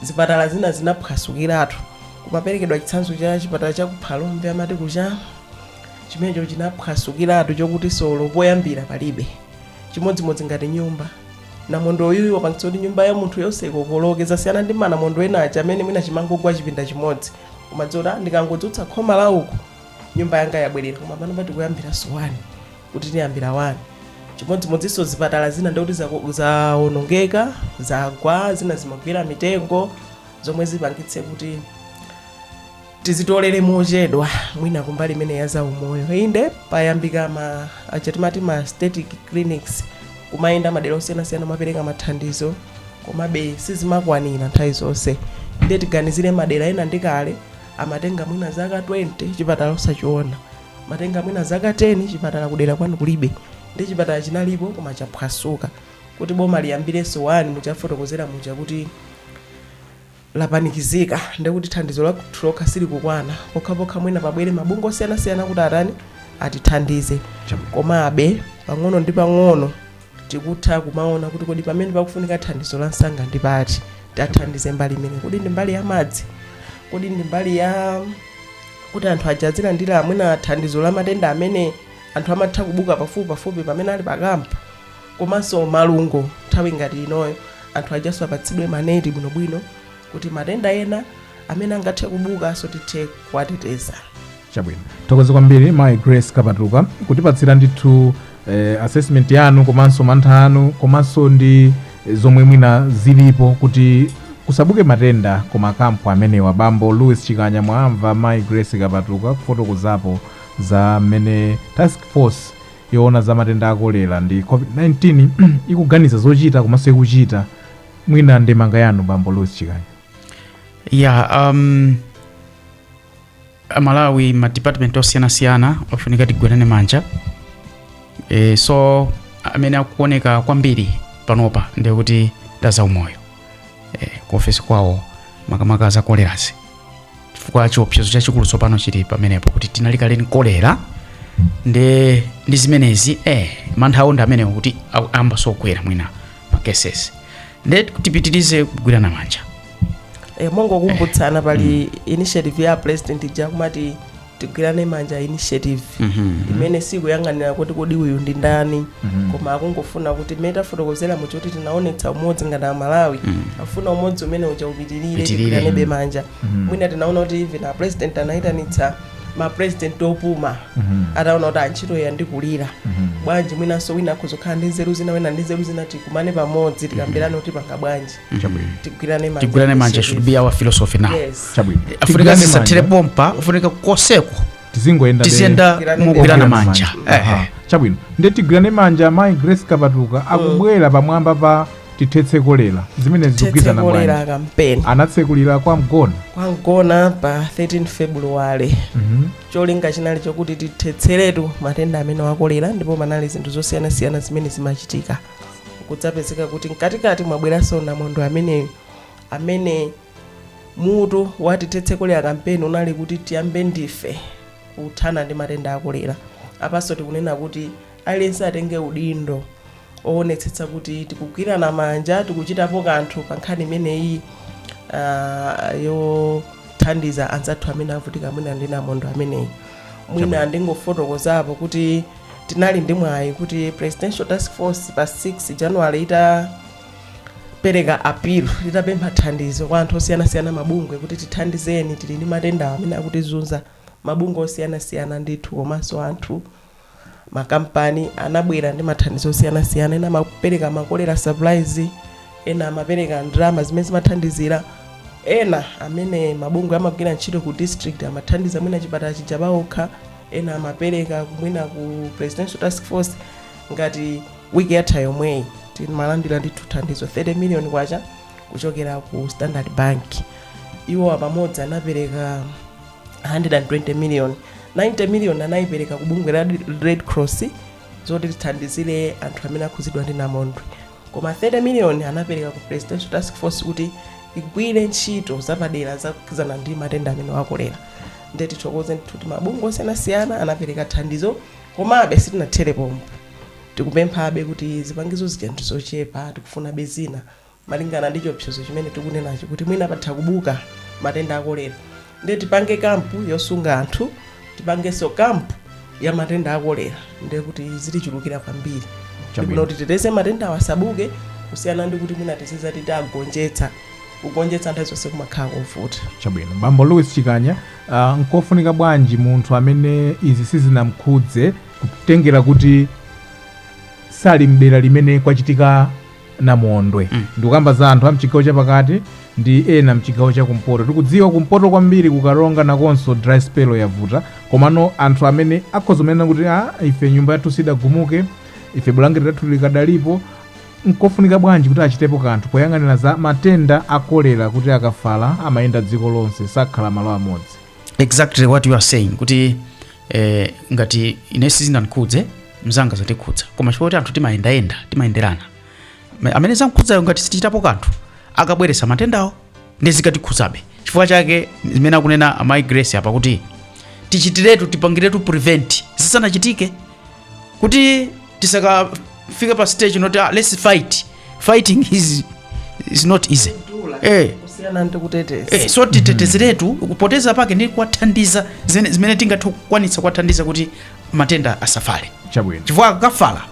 Zipatala zina zinaphwasukiratu, kumaperekedwa chitsanzo cha chipatala cha kuphalombe amati kucha chimenecho chinaphwasukiratu chokuti solo poyambira palibe. Chimodzimodzi ngati nyumba, Namondwe uyu wapangitsa kuti nyumba ya munthu yonse ikokoloke, zasiyana ndi Namondwe ena aja amene mwina chimangogwa chipinda chimodzi kumadzota ndikangodzutsa khoma la uku nyumba yanga yabwerera. Koma pano pati kuyambira sowani kuti tiyambira 1. Chimodzimodzinso zipatala zina ndikuti zaonongeka, zagwa, zina zimagwira mitengo zomwe zipangitse kuti tizitolere mochedwa mwina kumbali imene ya za umoyo. Inde payambika achatimati ma static clinics kumayenda madera osiyanasiyana mapereka mathandizo, komabe sizimakwanira nthawi zonse. Inde tiganizire madera ena ndikale amatenga mwina zaka 20 chipatala osachiona, matenga mwina zaka 10 chipatala kudera kwanu kulibe, ndi chipatala chinalipo koma chaphwasuka. Kuti boma liyambirenso 1 muchafotokozera muja kuti lapanikizika, ndikuti thandizo la kutroka sili kukwana, pokhapokha mwina pabwere mabungwe osiyanasiyana kuti atithandize. Komabe pang'ono ndi pang'ono tikutha kumaona kuti kodi pamene pakufunika thandizo la msanga ndi pati, tathandize mbali imene. Kodi ndi mbali ya madzi, kodi ndi mbali ya kuti anthu ajazira ndira mwina thandizo la matenda amene anthu amatha kubuka pafupi pamene ali pakampu, komanso malungo nthawi ngati inoyo anthu ajaso apatsidwe maneti bwinobwino kuti matenda ena amene angathe kubuka so tithe kuwateteza. Chabwino, tokoze kwambiri Mai Grace Kapatuka kutipatsira ndithu assessment yanu komanso mantha anu komanso ndi zomwe mwina zilipo kuti kusabuke matenda ku makampu amenewa. Bambo Louis Chikanya mwamva Mai Grace Kapatuka kufotokozapo za mmene task force yoona za matenda akolera ndi COVID-19 ikuganiza zochita komanso ikuchita. Mwina ndemanga yanu Bambo Louis Chikanya. Malawi ma department osiyanasiyana ofunika tigwirane manja. So amene akuoneka kwambiri panopa ndiye kuti ndaza umoyo ku ofesi kwawo makamaka za kolerazi, chifukwa chiopsezo chachikulu tsopano chili pamenepo kuti tinali kaleni kolera ndi zimenezi manthawo ndi amenewo kuti amba sokwera mwina ma cases ndi tipitirize kugwirana manja. Mongo kumbutsana pali initiative ya president jakumati tigwirane manja initiative imene sikuyang'anira kuti kodi uyu ndi ndani koma akungofuna kuti meta fotokozera muchoti tinaonetsa umodzi ngati Malawi afuna umodzi umene upitirire tigwirane manja. Mwina tinaona kuti even a president anaitanitsa ma president opuma ataona kuti antchito ya ndikulira bwanji mwinanso wina akuzokhala ndi nzeru zina wena ndi nzeru zina tikumane pamodzi tikambirane kuti panga bwanji tigwirane manja should be our philosophy now. Chabwino. Afrika sisatire pompa ufunika kukoseko tiziyenda mugwirana manja. Chabwino. Ndi tigwirane manja Mai Grace Kapatuka akubwera pamwamba pa tithetse kolera zimene zikugwizana bwanji kampeni anatsekulira kwa mgona pa 13 February. Cholinga chinali chokuti tithetseretu matenda amene wakolera ndipo manali zinthu zosiyanasiyana zimene zimachitika kudzapezeka kuti mkatikati mwabweranso Namondwe amene mutu watithetse kolera kampeni unali kuti tiyambe ndife kuthana ndi matenda akolera. Apaso tikunena kuti aliyense atenge udindo oonetsetsa kuti tikugwirana manja tikuchitapo kanthu pa nkhani imeneyi yothandiza anzathu amene avutika mwina ndi Namondwe ameneyi. Mwina ndingofotokozapo kuti tinali ndi mwayi kuti Presidential Task Force pa 6 January itapereka appeal itapempha thandizo kwa anthu osiyanasiyana mabungwe kuti tithandizeni tili ndi matenda amene akutizunza. Mabungwe osiyanasiyana ndithu komanso anthu makampani anabwera ndi mathandizo osiyanasiyana. Ena amapereka makolera supplies, ena amapereka ndalama zimene zimathandizira, ena amene mabungwe amagwira ntchito ku district amathandiza mwina chipatala chija paokha, ena amapereka mwina ku Presidential Task Force. Ngati wiki yatha yomweyi timalandira ndithu thandizo 30 million kwacha kuchokera ku Standard Bank. Iwo pamodzi anapereka 120 million. 90 million anayipereka ku bungwe la Red Cross zoti tithandizire anthu amene akhuzidwa ndi Namondwe. Koma 30 million anapereka ku Presidential Task Force kuti igwire ntchito zapadera zakuzana ndi matenda amene wakolera. Ndeti chokoze kuti mabungwe osiyanasiyana anapereka thandizo komabe sitinathere pompo. Tikupemphabe kuti zipangizo zija ndizochepa tikufuna bezina malingana ndi chiopsezo chimene tikunenacho kuti mwina patha kubuka matenda akolera. Ndeti tipange kampu yosunga anthu, tipangenso kampu ya matenda akolera ndiye kuti zitichulukira kwambiri. Ndikuti titeteze matenda asabuke kusiyana ndi kuti mwina tiziza titagonjetsa kugonjetsa anthu zonse kumakhala kovuta. Chabwino. Bambo Louis Chikanya, nkofunika bwanji munthu amene izi sizinamkhudze kutengera kuti sali mdera limene kwachitika Namondwe. Ndikukamba za anthu amchigawo chapakati ndi ena mchigawo chakumpoto. Tikudziwa kumpoto kwambiri kukaronga nakonso dry spell yavuta, komano anthu amene akhozomena kuti ife nyumba yathu sidagumuke, ife bulangeti lathu likadalipo, nkofunika bwanji kuti achitepo kanthu poyang'anira za matenda akolera kuti akafala amayenda dziko lonse sakhala malo amodzi. Exactly what you are saying kuti ngati inesi zinankhudze mzanga zatikhudza koma chifukwa anthu timayenderana amene zankhudzayo ngati sitichitapo kanthu akabweresa matendawo ndi zikatikhudzabe. Chifukwa chake zimene akunena Mai Grace apa kuti tichitiretu tipangiretu prevent zisanachitike kuti tisakafika pa stage not let's fighting is not easy. Kusiyana ndi kuteteza. So titetezeretu kupoteza pake ndi kuwathandiza zimene tingatokwanitsa kuwathandiza kuti matenda asafale. Chabwino. Chifukwa akafala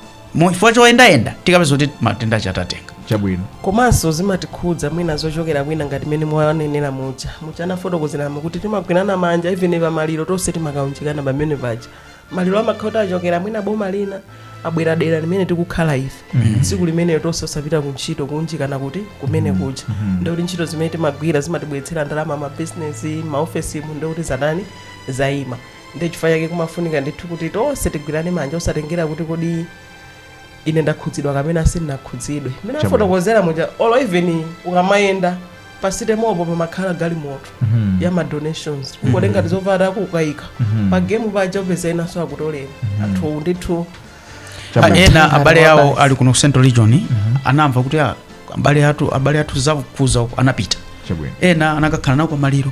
chifukwa choyendayenda tikapeza kuti matenda achatatenga. Chabwino. Komanso zimatikhudza mwina zochokera mwina ngati mene mwanenera mucha anafotokozeramo kuti timagwirana manja even pa maliro tonse timakaunjikana pamene paja. Maliro amakhala achokera mwina boma lina abwera dera limene tikukhala ife tsiku limene tosasapita kuntchito kunji kana kuti kumene kuja ndikuti ntchito zimene timagwira zimatibweretsera ndalama mabizinesi maofesimu ndikuti zatani zayima ndi chifukwa chake kumafunika ndithu kuti tonse tigwirane manja osatengera kuti kodi ine ndakhudzidwa kapena sindinakhudzidwe mene afotokozera muja olo even ukamayenda pasitemopo pamakhala galimoto ya madonations kungotenga tizovala kukayika pa game paja upeza inaso akutolera anthu ndithu ena abale yawo ali kuno Central Region anamva kuti abale athu zakuza anapita ena anakakhala nawo pamaliro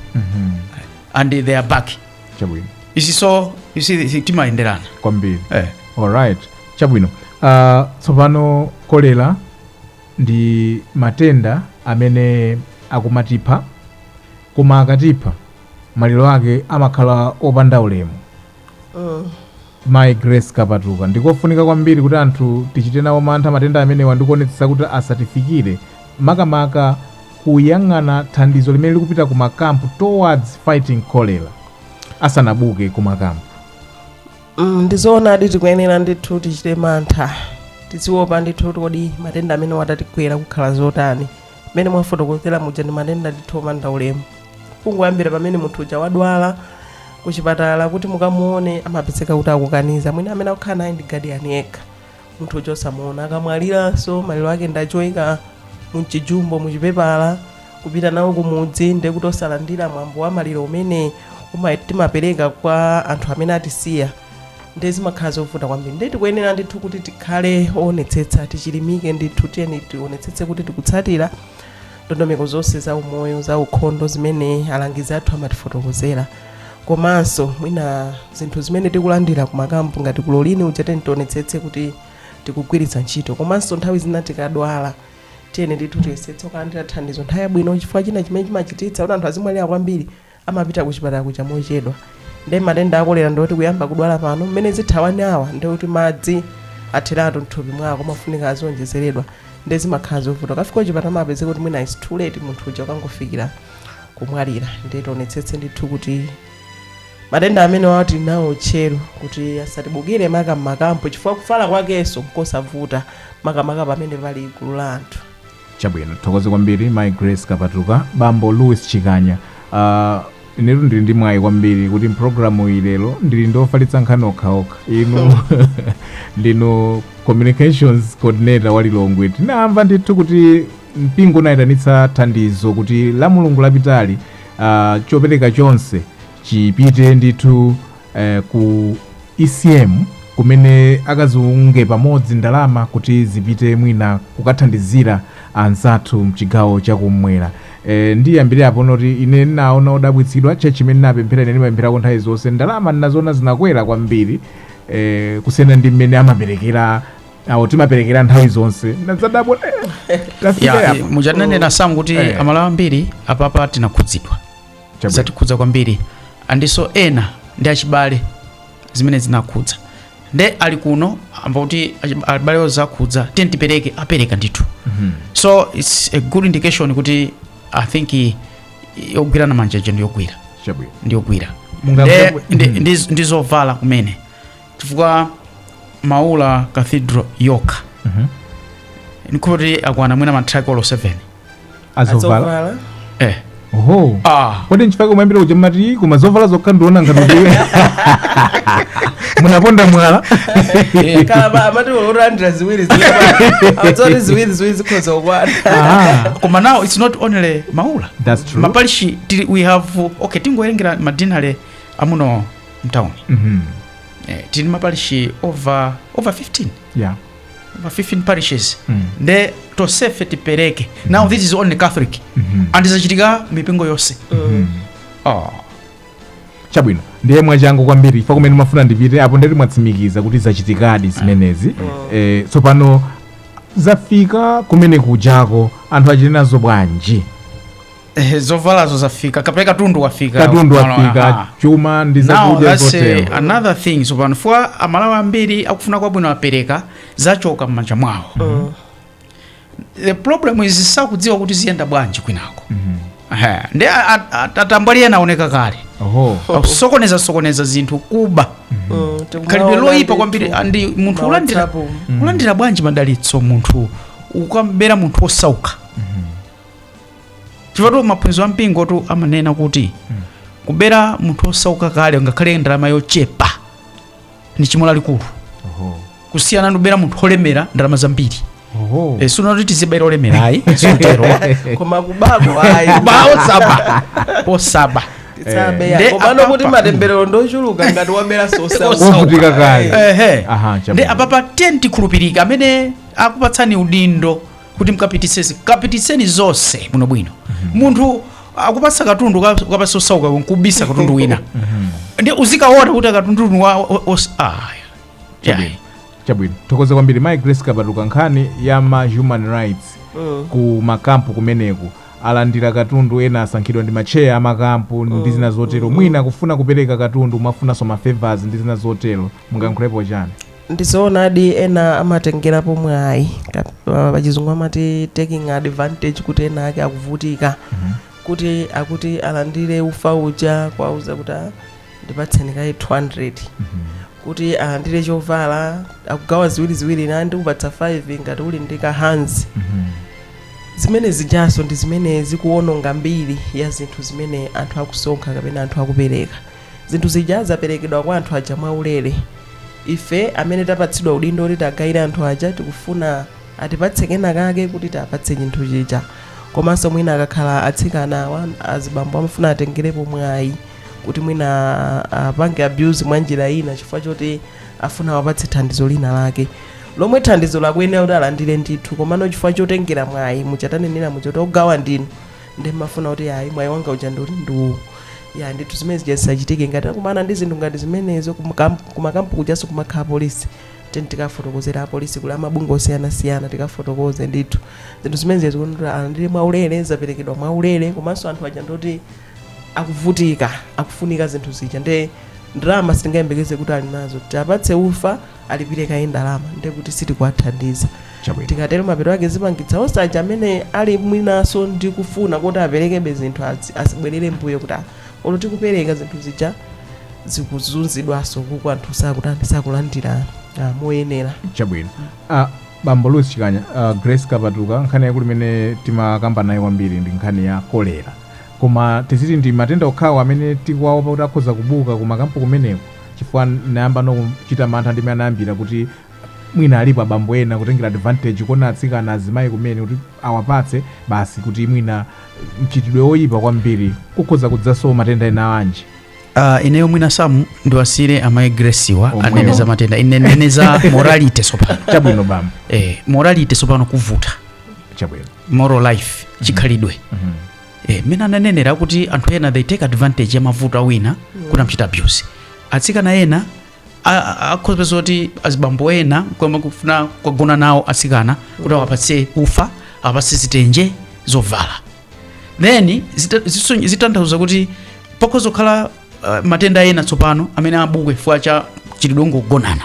and they are back so you see timayenderana kwambiri alright chabwino tsopano kolera ndi matenda amene akumatipha koma akatipha maliro ake amakhala opanda ulemu My Grace Kapatuka ndikofunika kwambiri kuti anthu tichite nawo mantha matenda amene wandikuonetsa kuti asatifikire makamaka kuyang'ana thandizo limene likupita ku makampu towards fighting cholera asanabuke ku makampu ndizoona adi tikuyenera ndithu tichite mantha tiziopa ndithu kodi matenda amene watatikwera kukhala zotani mmene mwafotokozera muja ndi matenda ndithu opanda ulemu kungoyambira pamene munthu uja wadwala kuchipatala kuti mukamuone amapezeka kuti akukaniza mwina amene akukhala naye ndi guardian yekha munthu uja osamuona akamwaliranso maliro ake ndachoyika mchijumbo muchipepala kupita nawo kumudzi ndi kuti osalandira mwambo wa maliro umene timapereka kwa anthu amene atisiya ndi zimakhala zovuta kwambiri ndi tikuyenera ndithu kuti tikhale oonetsetsa tichilimike ndithu tiyeni tionetsetse kuti tikutsatira ndondomeko zonse za umoyo za ukhondo zimene alangizi athu amatifotokozera komanso mwina zinthu zimene tikulandira ku makampu ngati kulolini uchateni tionetsetse kuti tikugwiritsa ntchito komanso nthawi zina tikadwala tiyeni ndithu tiyesetse kulandira thandizo nthawi yabwino chifukwa china chimene chimachititsa kuti anthu azimwalira kwambiri amapita kuchipatala kuja mochedwa ndi matenda akolera ndoti kuyamba kudwala pano mmene zithawani awa ndikuti madzi atheratu mthupi mwako mafunika azionjezeredwa ndi zimakhala zovuta kafika kuchipatala mapeze kuti mwina is too late munthu uja ukangofikira kumwalira ndi tionetsetse ndithu kuti matenda amene wati nawo tchero kuti asatibukire maka mmakampu chifukwa kufala kwakenso nkosavuta makamaka pamene pali gulu la anthu chabwino thokoze kwambiri My Grace Kapatuka bambo Louis Chikanya inetu ndili ndi mwayi kwambiri kuti mpulogalamu ilero ndili ndofalitsa nkhani okhaokha inu ndino communications coordinator wa Lilongwe tinamva ndithu kuti mpingo unayitanitsa thandizo kuti la mulungu lapitali chopereka chonse chipite ndithu ku ECM kumene akaziunge pamodzi ndalama kuti zipite mwina kukathandizira anzathu mchigawo chakumwera ndi ambiri apo noti ine naona odabwitsidwa chimene napemphera ine nimapemphera nthawi zonse ndalama ndinazoona zinakwera kwambiri kusiyana ndi mmene amaperekera awo timaperekera nthawi zonse ndazadabo mujananena samu kuti amalawi ambiri apapa tinakhudzidwa zatikhudza kwambiri andiso ena ndi achibale zimene zinakhudza ndi ali kuno amba kuti abale ozakhudza tipereke apereka ndithu so it's a good indication kuti I think yogwirana manja ndiyogwira ndizovala kumene chifukwa Maula Cathedral yokha nikuti akwana mwina matraki olo 7 azovala oho kodi nchifukwa mwambira kuti mati kuma zovala zokha ndiona ngati munaponda mwala kama amati urandira ziwiri azori ziwiri zikhoza ukwana koma now it's not only Maula that's true mapalishi we have okay tingoerengera madinale amuno mtown tili mapalishi over 15 over 15 parishes nde tosefe tipereke now this is only Catholic and zachitika mipingo yonse chabwino ndiye mwachangu kwambiri ifa kumene mafuna ndipite apo ndeti mwatsimikiza kuti zachitikadi zimenezi tsopano zafika kumene kujako anthu achili nazo bwanji zovalazo zafika kapeka katundu wafika chuma ndi zakudya zotero another thing tsopano fwa amalawi ambiri akufuna kwabwino apereka zachoka m'manja mwawo the problem is sakudziwa kuti ziyenda bwanji kwinako ndi atambwali anaoneka kale sokoneza zinthu kuba khalidwe loyipa kwambiri andi munthu ulandira bwanji madalitso munthu ukambera munthu osauka chifukwa maphunziro ampingo tu amanena kuti kubera munthu osauka kale ngakhale ndalama yochepa ni chimo lalikulu kusiyana ndubera munthu olemera ndalama zambiri suna kuti tizibaira olemera ayi sutero koma kubako ayi osaba komano kuti matemberero ndochuluka ngati wamera wovutika kale ndi apapa tikhulupirika amene akupatsani udindo kuti kapitiseni zonse bwinobwino munthu akupatsa katundu kapasa osauka nkubisa katundu wina ndi uzikaona kuti katundu chabwino tokoze kwambiri Mai Grace Kapatuka nkhani ya ma human rights ku makampu kumeneku alandira katundu ena asankhidwa ndi macheya amakampu ndi zina zotero mwina kufuna kupereka katundu mafunanso ma favors ndi zina zotero mungankhulepo chani ndizoonadi ena amatengerapo mwayi pachizungu amati taking advantage kuti ena ake akuvutika kuti akuti alandire ufa uja kwauza kuti ndipatseni kayi 200 kuti alandire chovala akugawa ziwiri nandi upatsa 5 ngati uli ndi kahanzi zimene zijaso ndi zimene zikuononga mbiri ya zinthu zimene anthu akusonkha kapena anthu akupereka zinthu zija zaperekedwa kwa anthu aja mwaulere ife amene tapatsidwa udindo kuti tagaire anthu aja tikufuna atipatse kena kake kuti tapatse chinthu chija komanso mwina akakhala atsikana azibambo amafuna atengerepo mwayi kuti mwina apange abuse mwanjira ina chifukwa choti afuna wapatse thandizo lina lake lomwe thandizo lakuyenera kuti alandire ndithu komano chifukwa chotengera mwayi muchatanenera muchoti ogawa ndinu ndi mafuna kuti ayi mwayi wanga uja ndoli nduwu ya ndithu zimene zisachitike ngati akumana ndi zinthu ngati zimenezo kumakampu kujaso kumakhala polisi tikafotokozera apolisi kuli amabungwe osiyanasiyana tikafotokoze ndithu zinthu zimene zikuonera alandire mwaulere zaperekedwa mwaulere komanso anthu aja ndoti akuvutika akufunika zinthu zija ndi ndalama sitingayembekeze kuti ali nazo tapatse ufa alipire kayi ndalama ndi kuti sitikuwathandiza tikatero mapeto ake zipangitsa osaja amene ali mwinaso ndi kufuna kuti aperekebe zinthu asibwerere mbuyo kuti olo tikupereka zinthu zija zikuzunzidwaso kuku anthu sakulandira moyenera chabwino bambo Lucy Chikanya Grace Kapatuka nkhani yakuti imene timakamba nayo kwambiri ndi nkhani ya kolera koma tiziti ndi matenda okhawa amene tikuwaopa kuti akhoza kubuka kumakampu kumeneko chifukwa nayamba nokuchita mantha ndi mene anayambira kuti mwina alipo abambo ena kutengera advantage kona atsikana azimayi kumene kuti awapatse basi kuti mwina mchitidwe oyipa kwambiri kukhoza kudzaso matenda ena anji ineyo mwina Samu ndiwasire amayi Grace aneneza matenda ineneza morality sopano chabwino bambo morality sopano kuvuta chabwino moral life chikhalidwe mina nanenera kuti anthu ena they take advantage ya mavuto awina kuti amchita abuse atsikana ena akhoza kuti azibambo ena kufuna kugona nawo atsikana kuti awapatse ufa awapatse zitenje zovala then zitanthauza kuti pakhoza kukhala matenda ena tsopano amene abuke chifukwa cha chilidongo kugonana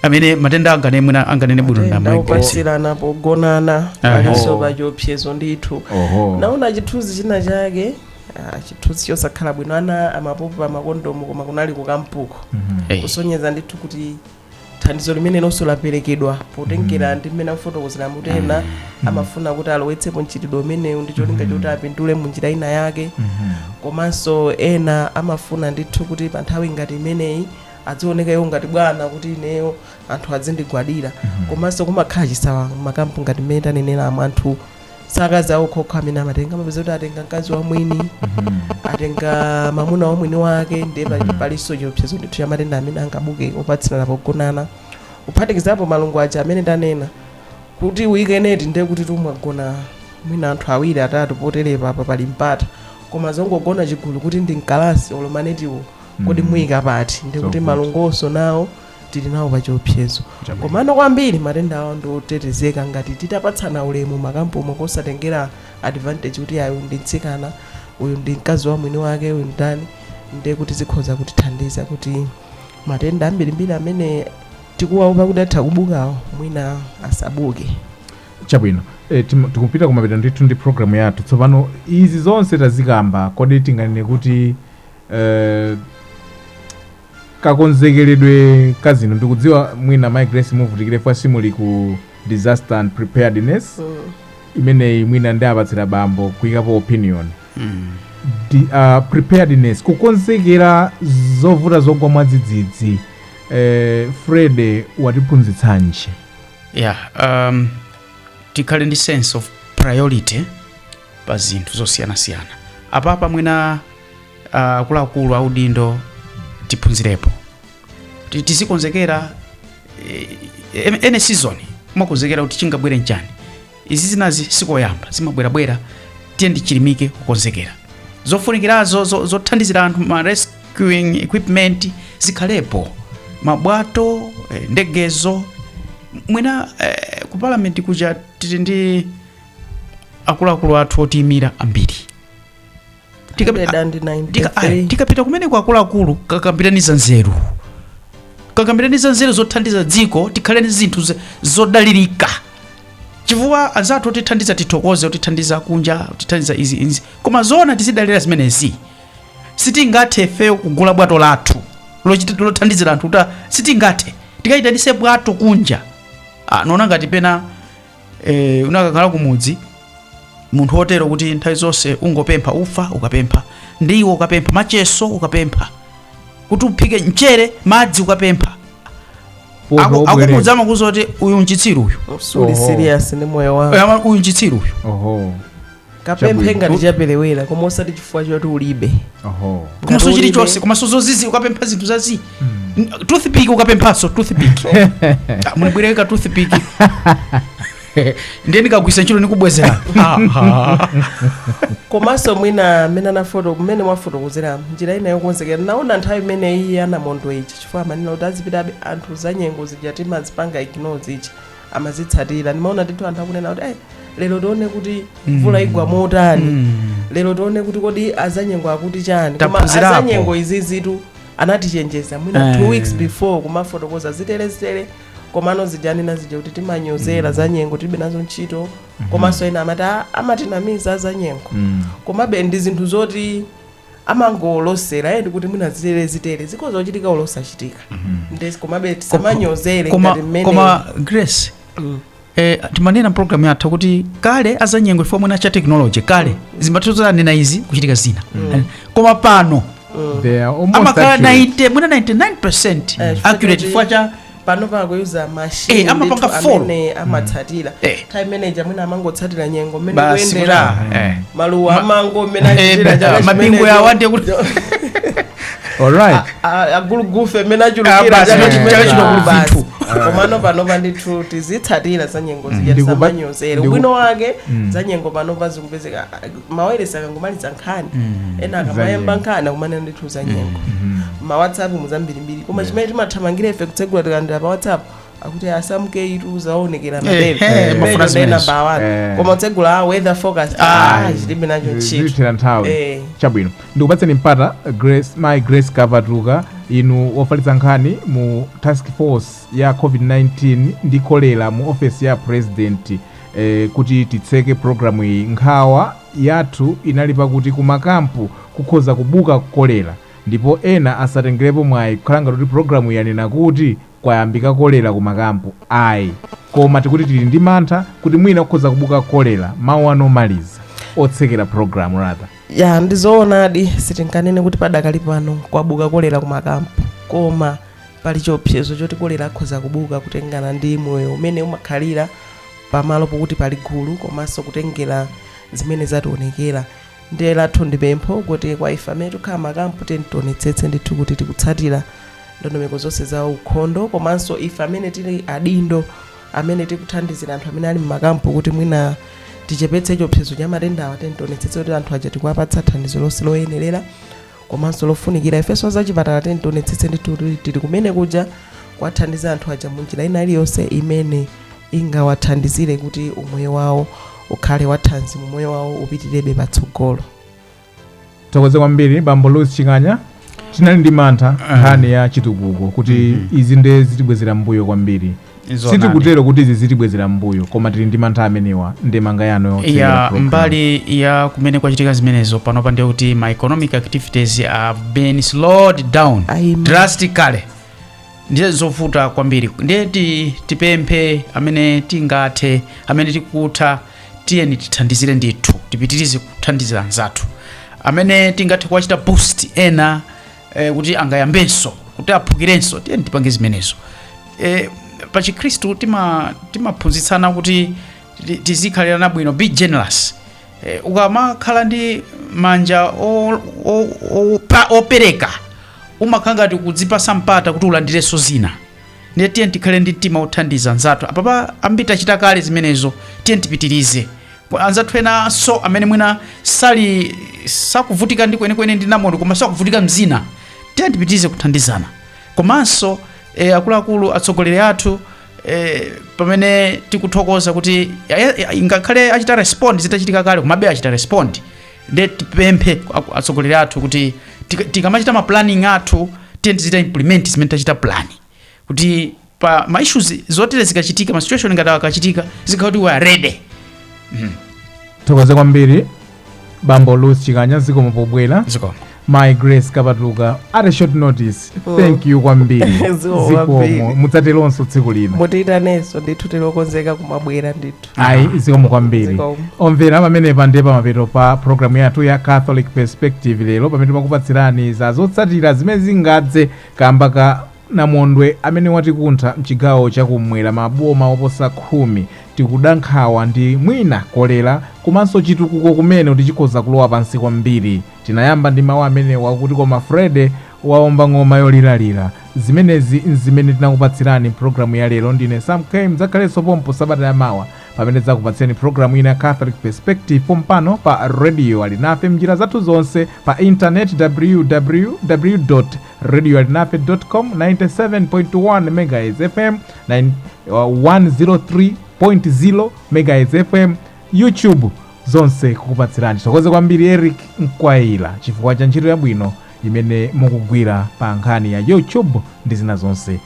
amene matenda anganene bwino ndamaupasirana pogonana aliso pachiopsezo ndithu naona chithunzi china chake chithunzi chosakhala bwino ana amapopa makondomu koma kunali kukampuko kusonyeza ndithu kuti thandizo limene lonso laperekedwa potengera ndi mmene afotokozera mutena amafuna kuti alowetsepo mchitidwe umenewu ndi cholinga choti apindule munjira ina yake komanso ena amafuna ndithu kuti pa nthawi ngati imeneyi adzioneka iwo ngati bwana kuti ineyo anthu azindigwadira komanso kumakhala chisawa makampu ngati mmene tanenera anthu sakaza okhokha amene amatenga mapeza kuti atenga mkazi wa mwini atenga mamuna wa mwini wake ndiye palinso chiopsezo ndithu cha matenda amene angabuke opatsirana pogonana kuphatikizapo malungo aja amene tanena kuti weekend ndiye kuti tumwagona mwina anthu awiri atatu poterepa apa pali mpata koma zongogona chigulu kuti ndi mkalasi olomanetiwo kodi mwika pati ndiye kuti malungoso nawo tili nawo pachiopsezo komano kwambiri matenda awo ndiotetezeka ngati titapatsana ulemu makampu omwe kosatengera advantage kuti ayo ndi mtsikana uyu ndi mkazi wa mwini wake uyu ndani ndiye kuti zikhoza kutithandiza kuti matenda ambirimbiri amene tikuwaopa kuti atha kubukawo mwina asabuke chabwino tikupita kumapita ndithu ndi programu yathu tsopano izi zonse tazikamba kodi tinganene kuti kakonzekeredwe kazino ndikudziwa mwina my grace muvutikire fwa simuli ku disaster and preparedness imeneyi mwina ndi apatsira bambo kuyikapo opinion preparedness kukonzekera zovuta zogwa mwadzidzidzi Freddy watiphunzitsanji tikhale ndi sense of priority pa zinthu zosiyanasiyana apapa mwina akuluakulu audindo tiphunzirepo tizikonzekera ene season umakonzekera kuti chingabwere njani izi zinazi sikoyamba zimabwerabwera tiye ndichilimike kukonzekera zofunikirazo zothandizira anthu ma rescuing equipment zikhalepo mabwato ndegezo mwina ku parliament kuja tili ndi akuluakulu athu otiyimira ambiri tikapita kumene kwa akuluakulu kakambiraniza nzeru zothandiza dziko tikhale ndi zinthu zodalirika chifukwa anzathu otithandiza tithokoze otithandiza kunja otithandiza izi koma zona tizidalira zimenezi sitingathe ifeyo kugula bwato lathu lothandizira anthu kuti sitingathe tikayitanise bwato kunja nona ngati pena unakakhala kumudzi munthu otero kuti nthawi zonse ungopempha ufa ukapempha ndiwo ukapempha macheso ukapempha kuti uphike mchere madzi ukapempha akumudzama kuzoti uyu nchitsiru uyu suli serious ndi moyo wako uyu nchitsiru uyu kapemphe ngati chapelewera koma osati chifukwa choti ulibe komanso chilichonse komanso zozizi ukapempha zinthu zazi toothpick ukapemphaso toothpick munibwereka toothpick ndiye ndikagwisa ntchito nikubwezera komanso mwina mmene anafoto mmene mwafotokozera njira ina yokonzekera naona nthawi imene iyi Namondwe ichi chifukwa amanena kuti azipitabe anthu za nyengo zija timazipanga ignore zichi amazitsatira ndimaona ndithu anthu akunena kuti lero tione kuti mvula igwa motani lero tione kuti kodi azanyengo akuti chani koma azanyengo izi zitu anatichenjeza mwina 2 weeks before kumafotokoza ziterezitere komano zijanena zija kuti timanyozera zanyengo tibe nazo ntchito komanso ena amatinamiza zanyengo komabe ndi zinthu zoti amangolosera kuti mwina zitere zikoza kuchitika olosachitika ndesi komabe tisamanyozere ngati mmene koma Grace timanena program yathu kuti kale azanyengo ifo mwina cha technology kale zimatuzanena izi kuchitika zina koma pano amakhala 99% accurate fwa cha pano pakuyuza machine amapanga amene amatsatira time manager mwina amangotsatira nyengo mmene kuyendera maluwa amango mmene achitira mapingo ya wande kuti alright agulugufe mmene achulukira chachino komano pano pandithu tizitsatira za nyengo zija samanyozere ubwino wake za nyengo pano pazikupezeka mawayilesi akangomaliza nkhani ena akamayemba nkhani akumanena ndithu za nyengo ma WhatsApp muzambirimbiri koma chimene timathamangira ife kutsegula tikandira pa WhatsApp akuti asamuke itu zaonekera mabebe mafuna zimene number 1 koma utsegula weather forecast chilibe nacho chitira nthawi chabwino ndikupatseni mpata my grace Kavatuka inu wofalitsa nkhani mu task force ya COVID-19 ndi kolera mu office ya president kuti titseke programu iyi nkhawa yathu inalipa kuti kumakampu kukhoza kubuka kolera ndipo ena asatengerepo mwayi kukhalanga kuti programu yanena kuti kwayambika kolera kumakampu ayi koma tikuti tili ndi mantha kuti mwina kukhoza kubuka kolera mawu anomaliza otsekera programu rather ndizoonadi sitinkanene kuti padakali pano kwabuka kolera kumakampu koma pali chiopsezo choti kolera akhoza kubuka kutengana ndi moyo umene umakhalira pamalo pokuti pali gulu komanso kutengera zimene zationekera ndiye lathu ndipempho kuti kwa ife amene tikhala makampu tionetsetse ndithu kuti tikutsatira ndondomeko zonse za ukhondo komanso ife amene tili adindo amene tikuthandizira anthu amene ali mmakampu kuti mwina tichepetse chiopsezo cha matenda awa tionetsetse kuti anthu aja tikuwapatsa thandizo lonse loyenerera komanso lofunikira ifenso zachipatala tionetsetse ndithu tili kumene kuja kuwathandiza anthu aja munjira ina iliyonse imene ingawathandizire kuti umoyo wawo ukhale wathanzi mumoyo wawo upitirebe patsogolo. Tokoze kwambiri bambo Louis Chinganya tinali ndi mantha nkhani ya chitukuko kuti izi nde zitibwezera mbuyo kwambiri sitikutero kuti izi zitibwezera mbuyo koma tili ndi mantha amenewa ndemanga yanu ya mbali ya kumene kwachitika zimenezo panopa ndiye kuti my economic activities have been slowed down drastically. Ndiye zovuta kwambiri. Ndiye tipemphe amene tingathe, amene tikutha, tiyeni tithandizire ndithu, tipitirize kuthandiza anzathu amene tingathe kuwachita boost ena kuti angayambenso, kuti aphukirenso, tiyeni tipange zimenezo. Pa Chikhristu timaphunzitsana kuti tizikhalirana bwino, be generous. Ukamakhala ndi manja opereka umakhala ngati kudzipasa mpata kuti ulandirenso zina. Ndiye tiyeni tikhale ndi mtima othandiza anzathu. Apapa ambiri tachita kale zimenezo, tiyeni tipitirize. Anzathu ena so amene mwina sakuvutika ndi kwenikweni ndi Namondwe koma sakuvutika mzina, tiyeni tipitirize kuthandizana. Komanso akuluakulu atsogoleri athu pamene tikuthokoza kuti ngakhale achita respond zitachitika kale komabe achita respond. Ndiye tipemphe atsogoleri athu kuti tikamachita ma planning athu tiyeni tizita implement zimene tachita plan, kuti pa ma issues zotere zikachitika, ma situation ngati akachitika zikhala kuti we are ready. Thokoze kwambiri Bambo Lucy Chikanya zikomo pobwera. Zikomo. My Grace Kabatuga at a short notice. Thank you kwambiri. Zikomo mutsatelonso tsiku lino. Mutiitaneso ndithu tilokonzeka kumabwera ndithu. Ayi zikomo kwambiri. Omvera pamene pandepa mapeto pa programu yathu ya Catholic Perspective lero pamene timakupatsirani za zotsatira zimene zingadze kamba ka Namondwe amene watikuntha mchigawo chakumwera maboma oposa 10 tikudankhawa ndi mwina kolera komanso chitukuko kumene kuti chikhoza kulowa pansi kwambiri. Tinayamba ndi mawu amene wakuti koma Freddy waomba ngoma yolilalira. Zimenezi zimene tinakupatsirani programu ya lero. Ndine Sam K mdzakhalenso pompo sabata ya mawa pamene zakupatsirani programu ina Catholic Perspective pompano pa radio alinafe mjira zathu zonse pa internet www.radioalinafe.com 97.1 MHz FM 103.0 MHz FM YouTube zonse kukupatsirani. Thokoze kwambiri Eric Mkwaila chifukwa cha ntchito yabwino imene mukugwira pa nkhani ya YouTube ndi zina zonse.